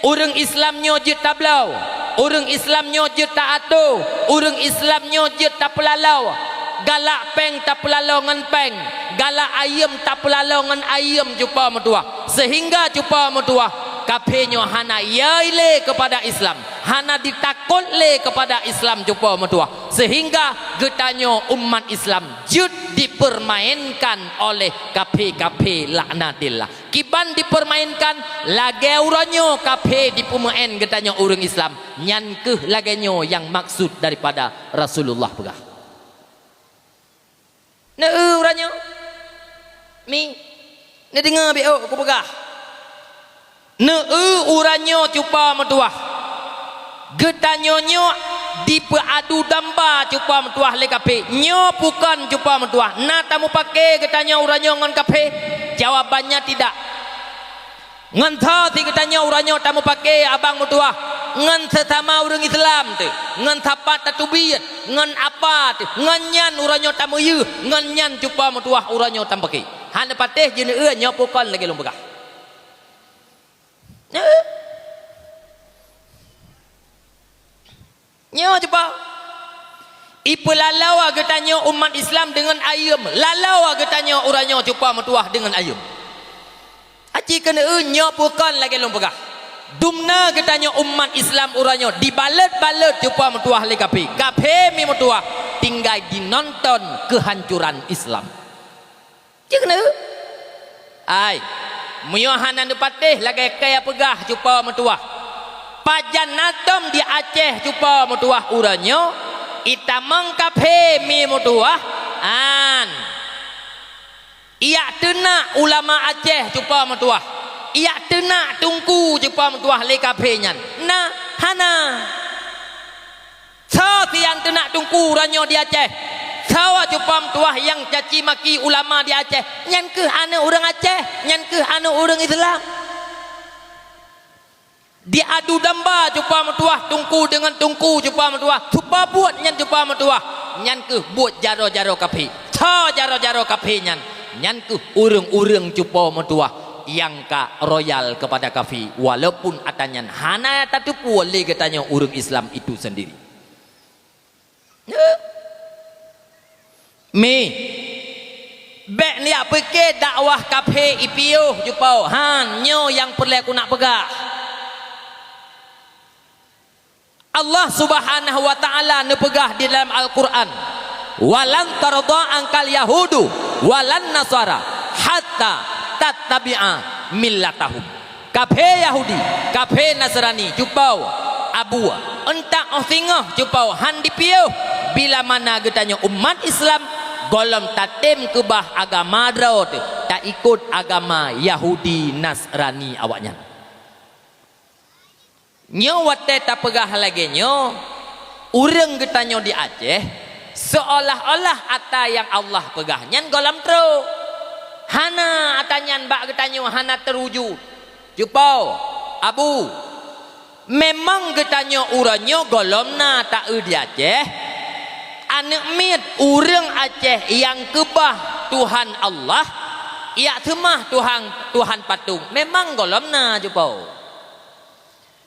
Orang Islamnya je tablau, orang Islamnya je tak atuh, orang Islamnya je tak pelalau. Galak peng tak pelalau ngan peng, galak ayam tak pelalau ngan ayam cupa mutuah. Sehingga cupa mutuah kafenyo hana yaile kepada Islam, hana ditakut le kepada Islam cupa mutuah, sehingga getanyo umat Islam jud dipermainkan oleh kafe laknatillah. Kiban dipermainkan lage uranyo kafe dipermain getanyo orang Islam nyankeh lagenyo yang maksud daripada Rasulullah pegah. Ne uranyo mi ne dengar bio aku pegah. Ne uranyo cupa mutuah getanyonyo dipeadu damba cupa mutuah le kafe nyo bukan cupa mutuah na tamu pakai getanyo uranyo ngon kafe. Jawabannya tidak. Ngan tha ti getanyo uranyo tamu pakai abang mutuah ngan sesama orang Islam tu ngan tapat tatubiyat ngan apa tu ngan nyan uranyo tamu yu ngan nyan cupa mutuah uranyo tam pakai hana pateh jeune nyo bukan lagi lombagah. Nyo coba ipelalawa getanyo umat Islam dengan ayam, lalawa getanyo uranyo coba mutuah dengan ayam. Aci kena nyo bukan lagi lompagah. Dumna getanyo umat Islam uranyo dibalet-balet coba mutuah le kafe. Kafe mi mutuah tinggal dinonton kehancuran Islam. Cik kena ai muyohanan depateh lagi kaya pegah coba mutuah. Pajan natom di Aceh cupa mutuah uranyo itamang kafe mi mutuah an iya tenak ulama Aceh cupa mutuah iya tenak tungku cupa mutuah le kafe nyan na hana so tiang tenak tungku uranyo di Aceh sawa cupa mutuah yang caci maki ulama di Aceh nyan ke ane orang Aceh nyan ke ane orang Islam. Diadu damba cupa mutuah tungku dengan tungku cupa mutuah cupa buat nyan cupa mutuah nyan ke buat jaro-jaro kafe tha jaro-jaro kafe nyan ke urang-urang cupa mutuah yang ka royal kepada kafe walaupun atanyan hana tatupu le katanya urang Islam itu sendiri. Me bek ni apa ke dakwah kafe ipiuh cupa han nyo yang perlu aku nak pegah. Allah subhanahu wa ta'ala nepegah di dalam Al-Quran walan tarda angkal yahudu walan nasara hatta tattabi'a millatahum. Kafe Yahudi kafe Nasrani cupau abu entak tengah cupau handi piuh bila mana getanya umat Islam golom tatem kebah agama draut tak ikut agama Yahudi Nasrani awaknya. Nyo wate tak pegah lagi nyo urang getanyo di Aceh seolah-olah ata yang Allah pegah nyan golam tro hana atanyan bak getanyo hana terwujud jupau abu memang getanyo uranyo golomna tak di Aceh anak mit urang Aceh yang kebah Tuhan Allah ia temah Tuhan patung memang golomna jupau.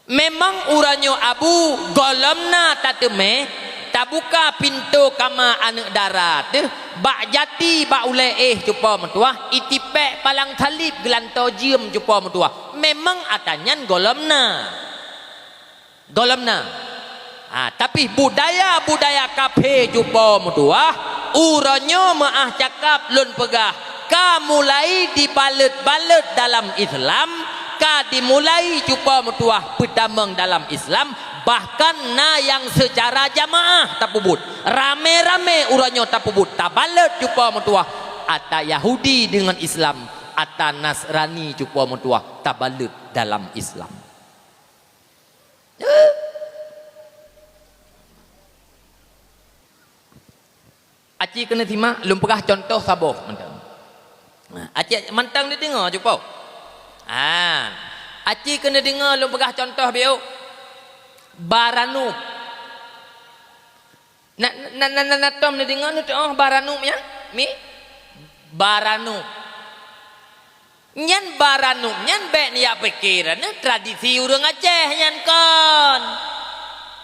Memang uranyo abu golomna tateme tabuka pintu kama anak darat bak jati bak uleh cupa mutuah itipek palang talib gelanto jiem cupa mutuah memang atanyan golomna tapi budaya kafe cupa mutuah Uranyo maah cakap lun pegah ka mulai dibalut-balut dalam Islam, ka dimulai cuba mutuah pedamang dalam Islam, bahkan na yang secara jamaah tapubut rame-rame uranyo tapubut tabalut cuba mutuah ata Yahudi dengan Islam, ata Nasrani cuba mutuah tabalut dalam Islam. Aci kena simak lum pegah contoh saboh mentang. Aci mentang dia dengar cuba. Aci kena dengar lum pegah contoh biu. Baranum. Nak tom dia dengar tu baranum ya? Mi baranum. Nyan baranum nyan be ni ya pikiran tradisi urang Aceh nyan kon.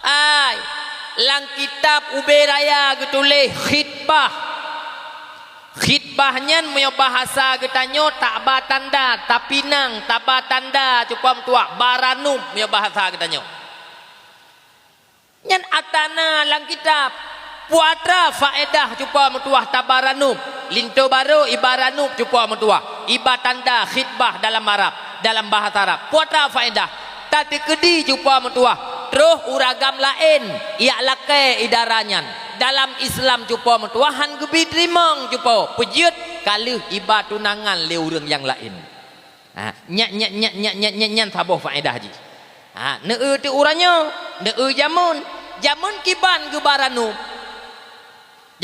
Ai lang kitab Uberaya getulih khitbah. Khitbahnya punya bahasa getanyo tak batanda tapinang tabatanda cupam tua baranum punya bahasa getanyo. Nyan atana lang kitab puatra faedah cupam tua tabaranum linto baru ibaranum cupam tua ibatanda khitbah dalam Arab dalam bahasa Arab puatra faedah tadi kedi cupam tua terus uragam lain ia lake idaranyan dalam Islam cupo metuahan gebi terimang cupo pejut kaluh iba tunangan le urang yang lain. Nyan saboh faedah ji. Neu tu uranyo neu jamun kiban gebaranu.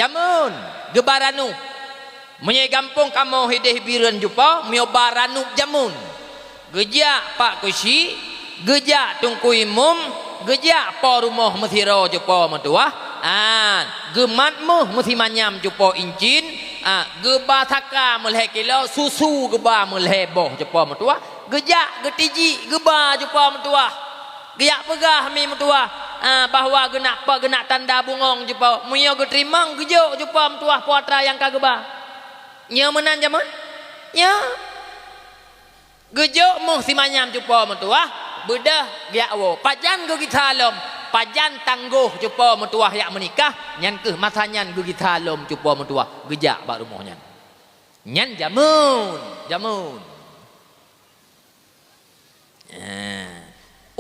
Jamun gebaranu. Menyai gampung kamu hideh biren jupo mio baranu jamun. Gejak Pak Kusi, gejak Tungku Imum, gejak po rumah mesiro jupo metuah gematmu mesti manyam jupo incin geba saka meleh kilo susu geba meleh boh jupo metuah gejak getiji geba jupo metuah gejak pegah mi metuah bahwa genak tanda bungong jupo muyo getrimang gejo jupo metuah puatra yang kageba nya menan jaman nya gejo mesti manyam jupo metuah bedah giawo pajan gugi salom pajan tangguh cupa metuah yak menikah nyan ke masanyan gugi salom cupa metuah gejak bak rumahnya nyan jamun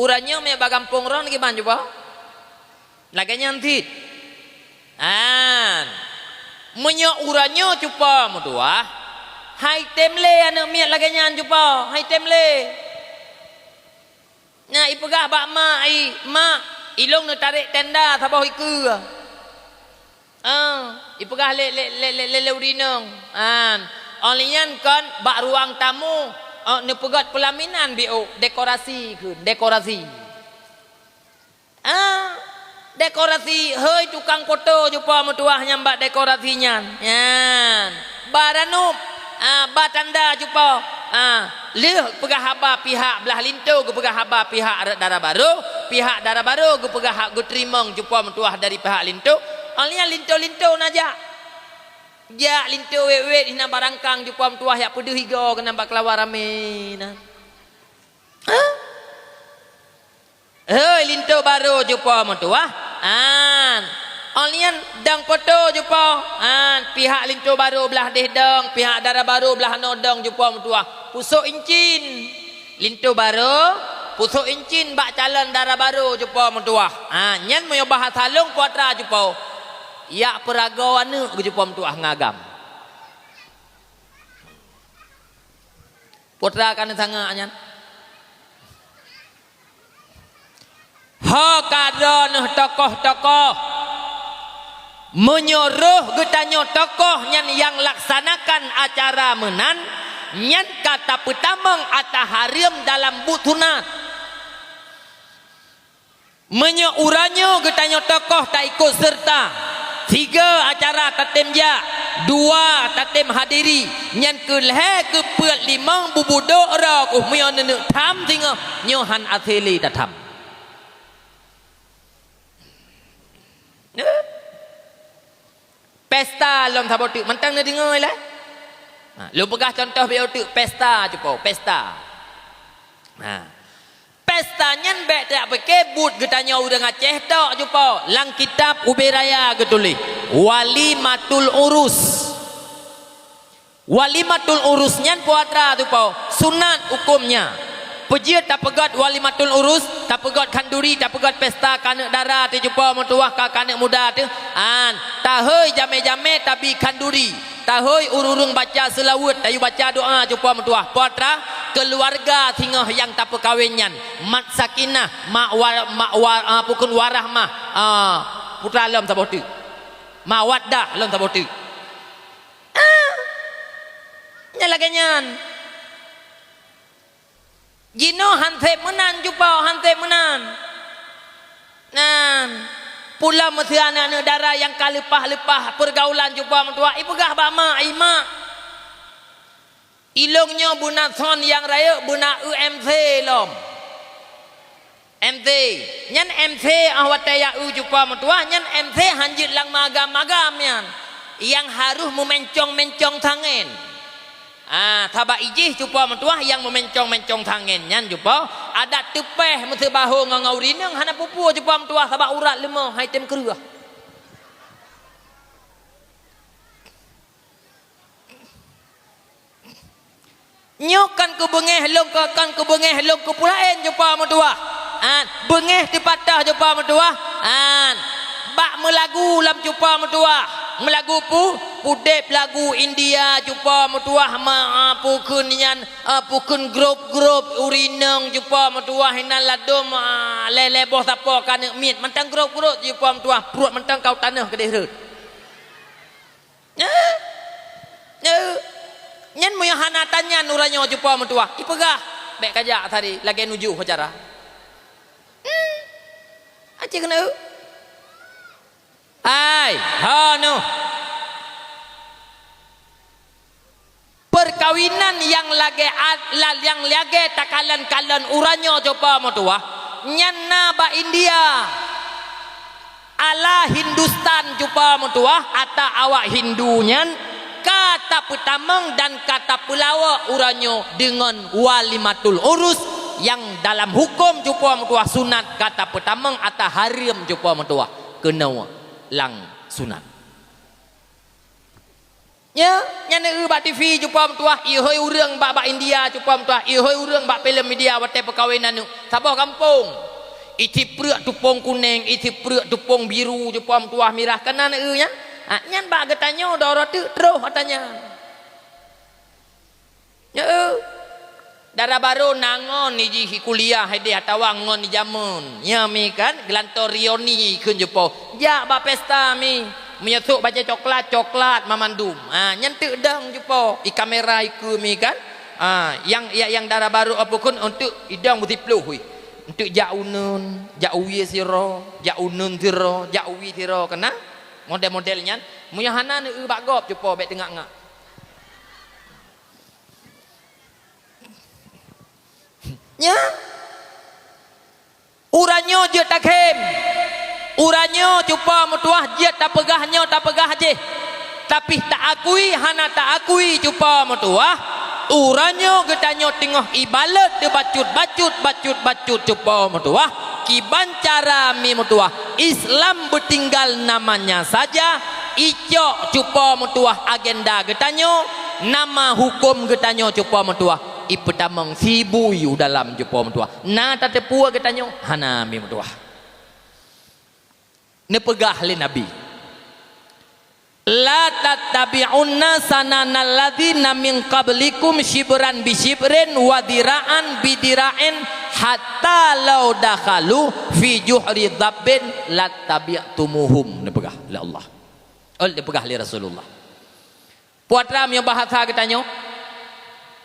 uranyo me bagampung ron giman cupa lagi nyantit menyo uranyo cupa metuah hai temle anak miat lagi nyan cupa hai temle. Nah ipegah bak mak ilong nu tarik tenda sabah iku. Ipegah le urinong. Onlian kan bak ruang tamu nu pegat pelaminan bio dekorasi keun dekorasi. Dekorasi heuy tukang foto jupa metuah nyambak dekorasinya. Yan. Baranum batanda jupa leh pegah haba pihak belah lintu ge pegah haba pihak darah baru ge pegah hak ge trimong jumpa mentuah dari pihak lintu alnya lintu naja ja lintu wewet hina barangkang jumpa mentuah yak pedeh higo kena bak kelawar rame nah lintu baru jumpa mentuah Alian dang foto jumpa pihak lintu baru belah dong pihak darah baru belah nodong jumpa mentua pusuk incin lintu baru pusuk incin bak calon darah baru jumpa mentua nyan moyo bahas halung puatra jumpa yak peragawana jumpa mentua ngagam putra kan sanga nyan ha kadon tokoh-tokoh menyuruh getanyo tokoh nyan yang laksanakan acara menan nyan kata petamang ata harim dalam butunat menyuranyo getanyo tokoh tak ikut serta 3 acara tatem ja 2 tatem hadiri nyan kelhe kepeut 5 bubudok ra ku myo nenek tham tinga nyohan atheli tatam pesta lom sabot tu mentang na dengar lah lu pegah contoh bio tu pesta cupo pesta pesta nyan be tak peke but getanya urang Aceh tok cupo lang kitab Uberaya getulih walimatul urus. Walimatul urusnya puatra tu pau sunat hukumnya. Pejia tak pegat walimatul urus, tak pegat kanduri, tak pegat pesta kanak dara tu jumpa mentuah ka kanak muda tu. Tahoi jame-jame tapi kanduri. Tahoi urung baca selawat, tayu baca doa jumpa mentuah. Puatra keluarga tinggal yang tak perkawinyan. Mat sakinah, pukun warahmah. Putra alam sabot tu. Mawaddah alam sabot tu. Nyalaganyan. Jino hante menan jumpa hante menan. Nan pula mesti anak darah yang kalepah-lepah pergaulan jumpa mentua ipegah bama ima. Ilongnya bunaton yang raya buna UMC lom. MT nyan MT awataya u jumpa mentua nyan MT hanjit lang magam-magam yan. Yang harus memencong-mencong tangan. Taba ijih jumpa mentuah yang memencong-mencong tangannya jumpa ada tepeh mesti bahu ngau rinang hana pupu jumpa mentuah taba urat lemah hai tem kerah. Nyokan ke bengeh long kan ke bengeh long ke pulaen jumpa mentuah. Bengeh dipatah jumpa mentuah. Bak melagu lam jumpa mentuah. Melagu pudep lagu India jumpa mentuah pukun nyan pukun grup urinang jumpa mentuah hina ladum lele boh sapa kana mit mentang grup jumpa mentuah perut mentang kau tanah kedeh reut. Nyan moyo hana tanya nuranyo jumpa mentuah ipegah bek kajak tadi lagi nuju acara. Acik kena no. Perkawinan yang lagi takalan uranyo coba mentua nyanna ba India ala Hindustan coba mentua ata awak Hindunya kata petamang dan kata pelawa uranyo dengan walimatul urus yang dalam hukum coba mentua sunat kata petamang ata haram coba mentua kena lang sunat. Ya, nyane bak TV jumpa mentuah ihoi urang bak India jumpa mentuah ihoi urang bak filem media wate perkawinan nu. Sabah kampung. Iti prek tupong kuning, iti prek tupong biru jumpa mentuah mirah kanan nya. Nyan bak getanyo doro tu terus katanya. Ya. Darah baru nangon ni kuliah hede atawa ngon ni jamun. Ya mi kan glantorioni keun jumpa. Ja bak pesta mi. Menyesuk baca coklat mamandum. Nyentuk dang jumpa i kamera iku mi kan. Yang darah baru apa kun untuk idang multipluh hui. Untuk jaunun, jauwi sira, jaunun sira, jauwi sira kena model-modelnya. Muyahana ni bak gop jumpa bek tengak-ngak. Ya. Uranyo je takhem. Uranyo jumpa mentuah dia tak pegahnya tak pegah je. Tapi tak akui hana tak akui jumpa mentuah. Uranyo getanyo tengah ibalat de bacut jumpa mentuah. Kiban cara mi mentuah. Islam bertinggal namanya saja. Icok jumpa mentuah agenda getanyo. Nama hukum getanyo jumpa mentuah. Ipetamang sibuyu dalam jumpa mentuah. Na tak tepua getanyo hana mi mentuah. Nepegah li Nabi la tattabi'unna sananal ladzina min qablikum shibran bi shibrin wa dira'an bi dira'in hatta law dakhalu fi juhri dhabbin lattabi'tumuhum. Nepegah li Allah nepegah li Rasulullah. Puatra mi bahasa katanya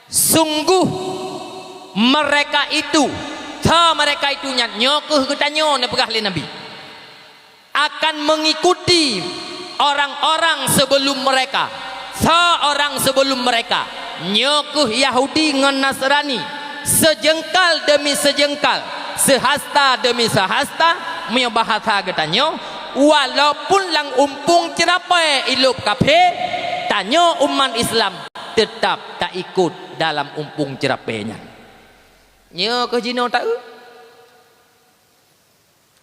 sungguh mereka itu mereka itu nyokeh katanya nepegah li Nabi akan mengikuti orang-orang sebelum mereka. Seorang sebelum mereka nyokuh Yahudi ngan Nasrani sejengkal demi sejengkal, sehasta demi sehasta. Punya bahasa getanyo walaupun lang umpung cerapai ilup kafe tanyo umat Islam tetap tak ikut dalam umpung cerapainya. Nyokuh jino tak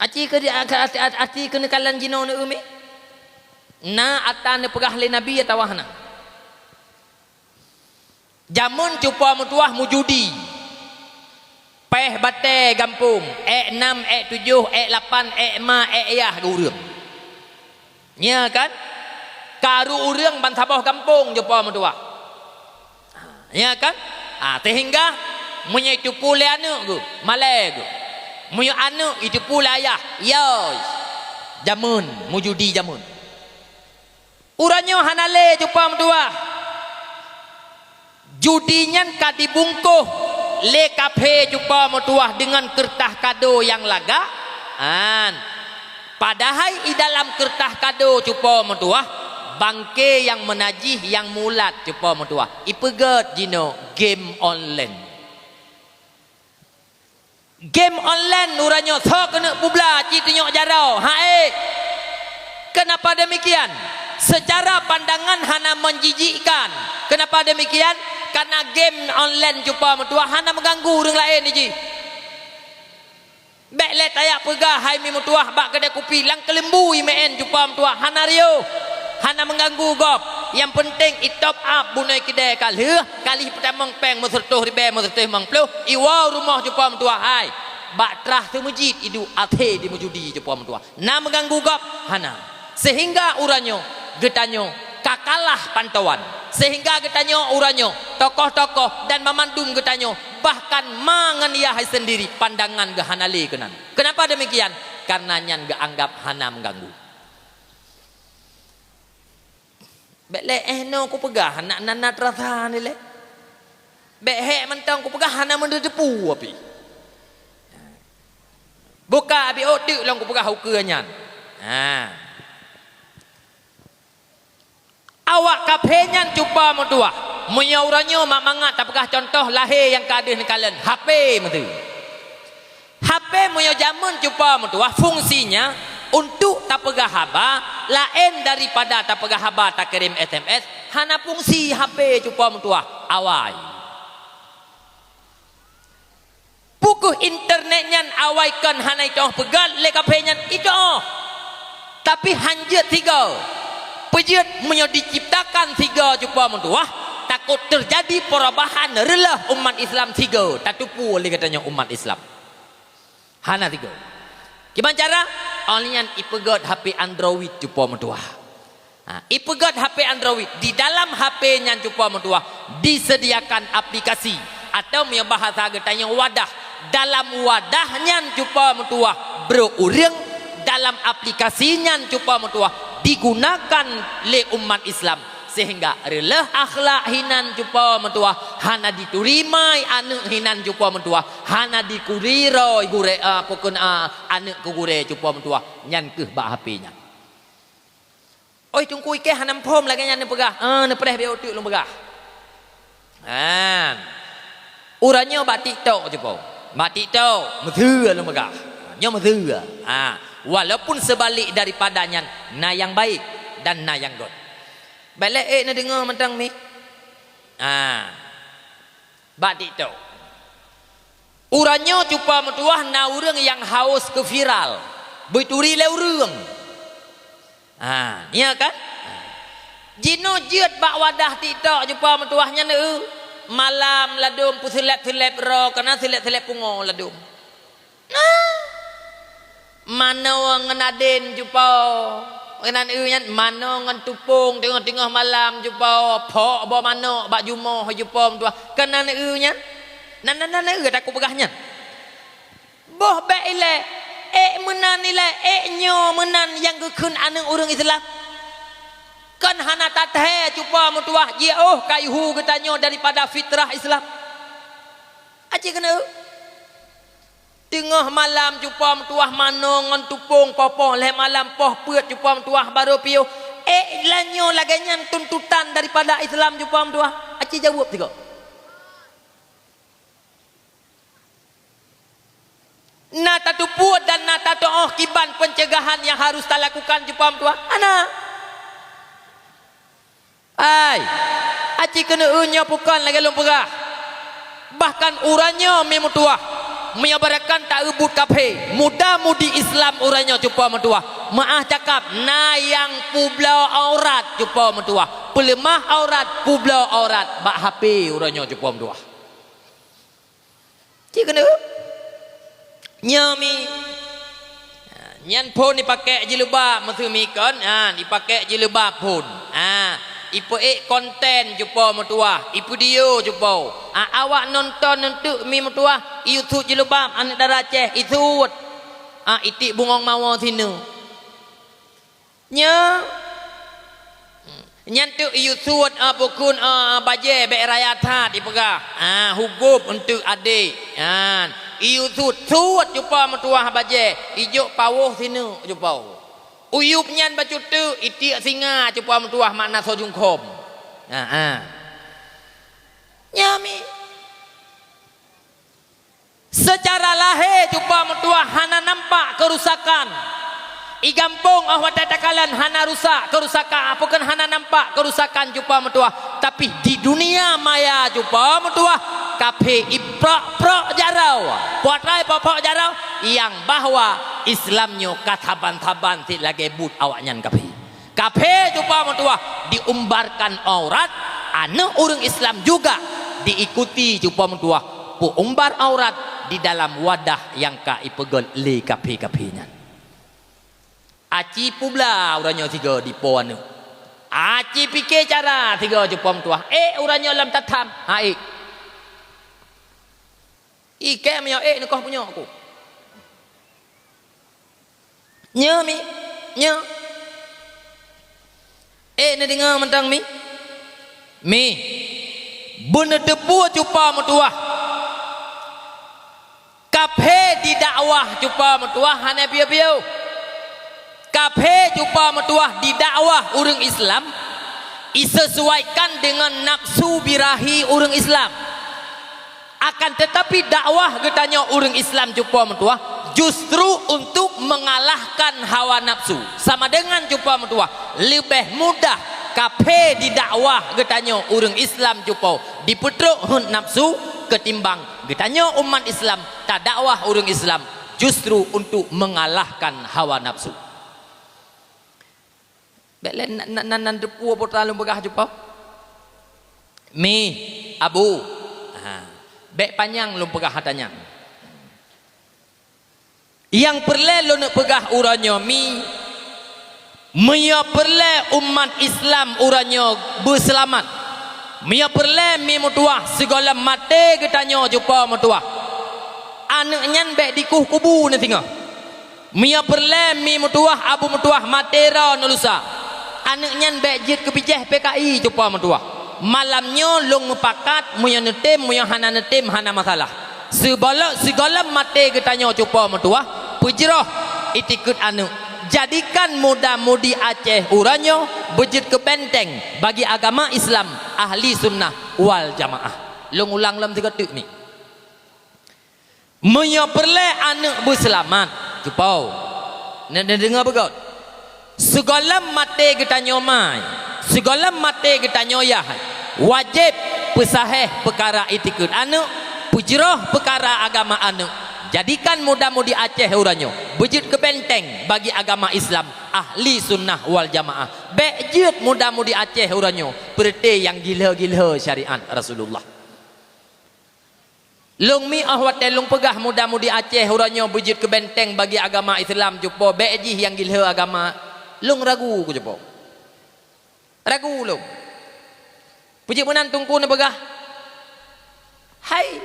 Aci kena kalan jino ni umi. Na atan pegah le nabi atau hana. Jamun cupa mutuah mujudi. Peh bate gampung. 6, 7, 8, 5, yah urang. Nya kan? Karu urang bantabah kampung cupa mutuah. Ya kan? Sehingga punya itu pula anak tu, malai tu. Punya anak itu pula ayah. Yes. Jamun, mujudi jamun. Uranyo hanale cupa mutuah. Judinya kadi bungkuh le kafe cupa mutuah dengan kertas kado yang laga. Padahal di dalam kertas kado cupa mutuah bangke yang menajih yang mulat cupa mutuah. Ipegat jino game online. Game online nuranyo so kena bubla citinyok jarau. Kenapa demikian? Secara pandangan hana menjijikkan. Kenapa demikian? Karena game online cupa mutuah hana mengganggu orang lain ni ji. Bek let ayak pegah hai mi mutuah bak kedai kopi lang kelembu imen cupa mutuah hana rio. Hana mengganggu gop. Yang penting i top up bunai kedai kali pertama peng mesertuh ribe mesertuh mangpluh iwa rumah cupa mutuah hai. Bak terah tu masjid idu ate di mujudi cupa mutuah. Na mengganggu gop hana. Sehingga uranyo getanyo kakalah pantauan. Sehingga getanyo uranyo tokoh-tokoh dan memandung getanyo bahkan menganiayah sendiri pandangan ge hanale kenan. Kenapa demikian? Karena nyan ge anggap hana mengganggu. Bek no ku pegah nak nanat rasa ni le. Bek hek mentang ku pegah hana mendepu api. Buka abi otik lang ku pegah uke nyan. Awak kapenyan cuba mutuah menyauranyo mak mangat apakah contoh lahir yang kadih ni kalian HP metu. HP moyo jamun cuba mutuah fungsinya untuk tak pegah haba lain daripada tak pegah haba tak kirim SMS hana fungsi HP cuba mutuah awai. Pukuh internetnya awai kan hana itu pegal le kapenyan itu. Tapi hanjut tiga. Pejut menyo diciptakan 3 cupa mutuah takut terjadi perubahan relah umat Islam 3 tak tupu oleh katanya umat Islam hana 3 gimana cara onlyan ipegat HP Android cupa mutuah ipegat HP Android di dalam HP nya cupa mutuah disediakan aplikasi atau menyo bahasa katanya wadah dalam wadahnya cupa mutuah bro urang dalam aplikasinya cupa mutuah digunakan le umat Islam sehingga relah akhlak hinan jupa mentua hana diturimai anak hinan jupa mentua hana dikuriro gure pokon anak ku gure jupa mentua nyan ke ba HP nya oi tungku ike hanam pom lagi nyan pegah ne preh be otik lu pegah uranyo ba TikTok jupa ba TikTok methu lu pegah nyo methu walaupun sebalik daripadanya na yang baik dan na yang god. Balik na dengar mentang mi. Bak TikTok. Uranyo cupa metuah na urang yang haus ke viral. Beituri le urang. Nia kan? Jino jeut bak wadah TikTok cupa metuahnya ne malam ladum puselep-selep ro kana selep-selep pungo ladum. Mano ngenaden jupa kenan eunya mano ngan tupung tengah-tengah malam jupa phok ba mano bak jumo jupa tua kenan eunya nan eu tak ku pegahnya boh be ile menan ile nyo menan yang gekeun aneng urang Islam kan hana tathe jupa mutuah ye kaihu getanyo daripada fitrah Islam aci kena tengah malam jumpa mentuah mano ngan tupung popoh leh malam poh peut jumpa mentuah baru piu lanyo laganya tuntutan daripada Islam jumpa mentuah aci jawab tiga na tatu puat dan na tatu kiban pencegahan yang harus tak lakukan jumpa mentuah ana aci kena unyo bukan lagi lumpurah bahkan uranyo memutuah menyabarkan tak ubud kafe muda-mudi Islam uranya cupa mentua maah cakap na yang publau aurat jumpa mentua pelemah aurat publau aurat bak HP urangnya jumpa mentua cik kena nyami nyan pun dipakai jilbab maksumi kan dipakai jilbab pun ipu konten jumpa mentua ipu dia jumpa awak nonton untuk mi mentua YouTube jilbab anak darah Aceh itu itik bungong mawa sini nya nyantuk YouTube pukun baje be raya that dipegah hukum untuk adik YouTube tuat jumpa mentua baje ijuk pawuh sini jumpa uyup nyan bacu tu itik singa jumpa mentua makna sojung kom nyami secara lahir jumpa mentua hana nampak kerusakan i gampung takalan hana rusak kerusakan bukan hana nampak kerusakan jumpa mentua tapi di dunia maya jumpa mentua kafe iprak jarau potrai popok jarau yang bahwa Islamnya kataban-taban ti lagi but awaknya kafe jumpa mentua diumbarkan aurat anu urang Islam juga diikuti jumpa mentua pu umbar aurat di dalam wadah yang ka ipegel li kafe-kafenya aci pula urangnya tiga di pohon aci fikir cara tiga jepom tua urangnya lam tatam ike punya nak kau punya aku nya mi nya nak dengar mentang mi bener debu jumpa mentua kafe di dakwah jumpa mentua hanya biar-biar kafe jumpa mentua di dakwah urang Islam disesuaikan dengan nafsu birahi urang Islam akan tetapi dakwah getanya urang Islam jumpa mentua justru untuk mengalahkan hawa nafsu sama dengan jumpa mentua lebih mudah kafe di dakwah getanya urang Islam jumpa dipetruk nafsu ketimbang getanya umat Islam tak dakwah urang Islam justru untuk mengalahkan hawa nafsu. Bek nan depu apa terlalu begah jumpa abu bek panjang lum pegah hatanya yang perle lo nak pegah uranyo mia perle umat Islam uranyo berselamat mia perle mutuah segala mate getanyo jumpa mutuah anak nyan bek dikuh kubu ni tinggal mia perle mutuah abu mutuah matera nulusa anak nyan bejit kepijeh PKI jumpa mentua malamnya long mepakat muya netem muya hana netem hana masalah segala mate getanya jumpa mentua pujroh itikut anu jadikan muda-mudi Aceh uranyo bejit ke benteng bagi agama Islam ahli sunnah wal jamaah long ulang lam tiga tuk ni muya perle anak berselamat jumpa nak dengar begot segala mate kita nyomai segala mate kita nyoyah wajib pesahih perkara itikad anu pujroh perkara agama anu jadikan muda-mudi Aceh uranyo bejit ke benteng bagi agama Islam ahli sunnah wal jamaah bejit muda-mudi Aceh uranyo perti yang gila-gila syariat Rasulullah long mi ahwat long pegah muda-mudi Aceh uranyo bejit ke benteng bagi agama Islam jumpa bejih yang gila agama long ragu ku jepok ragu long puji menan tungku na begah hai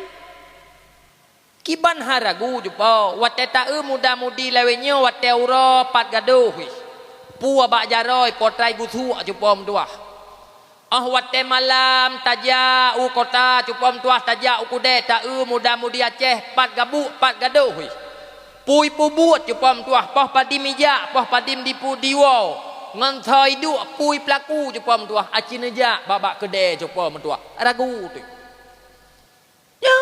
kiban haragu jepok wate tae muda-mudi lawennya wate ura pat gaduh puwa bak jaroi potrai gutu jepok mduah wate malam taja u kota jepok mduah taja u kude tae muda-mudi Aceh pat gabu pat gaduh pui pubuat jepam tuah poh padim ija poh padim dipu diwo ngantai duk pui pelaku jepam tuah acin aja babak kedai jepam tuah ragu tu ya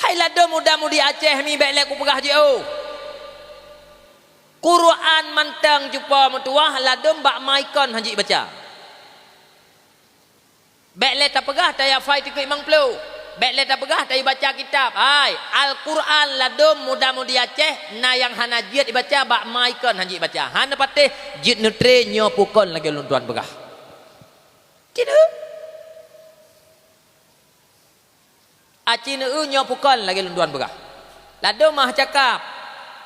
hai lada muda-mudi Aceh mi baik lek ku pegah je Quran mantang jepam tuah lada bak maikon haji baca baik lek tak pegah taya fai tikuk imang pelu Baik leta pegah tayu baca kitab. Ai, Al-Quran ladum mudah-mudi Aceh na yang hana jid dibaca bak maikon hanji baca. Hana patih jid nutre nyo pukon lagi ulun tuan pegah. Cina. Acina nyo pukon lagi ulun tuan pegah. Ladum mah cakap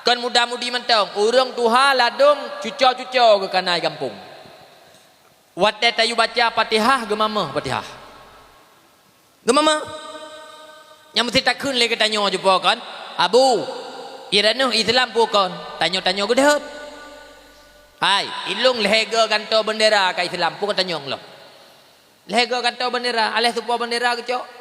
kan mudah-mudi mentong urang tuha ladum cuco-cuco ke kanai kampung. Wate tayu baca Fatihah gemama Fatihah. Gemama. Yang mesti tak kun lagi tanya jumpa kan. Abu, iranu Islam pukon. Tanya-tanya ke dehep. Hai, ilung lehega kantor bendera ke Islam pukon tanya Allah. Lehega kantor bendera, alih supaya bendera ke cok.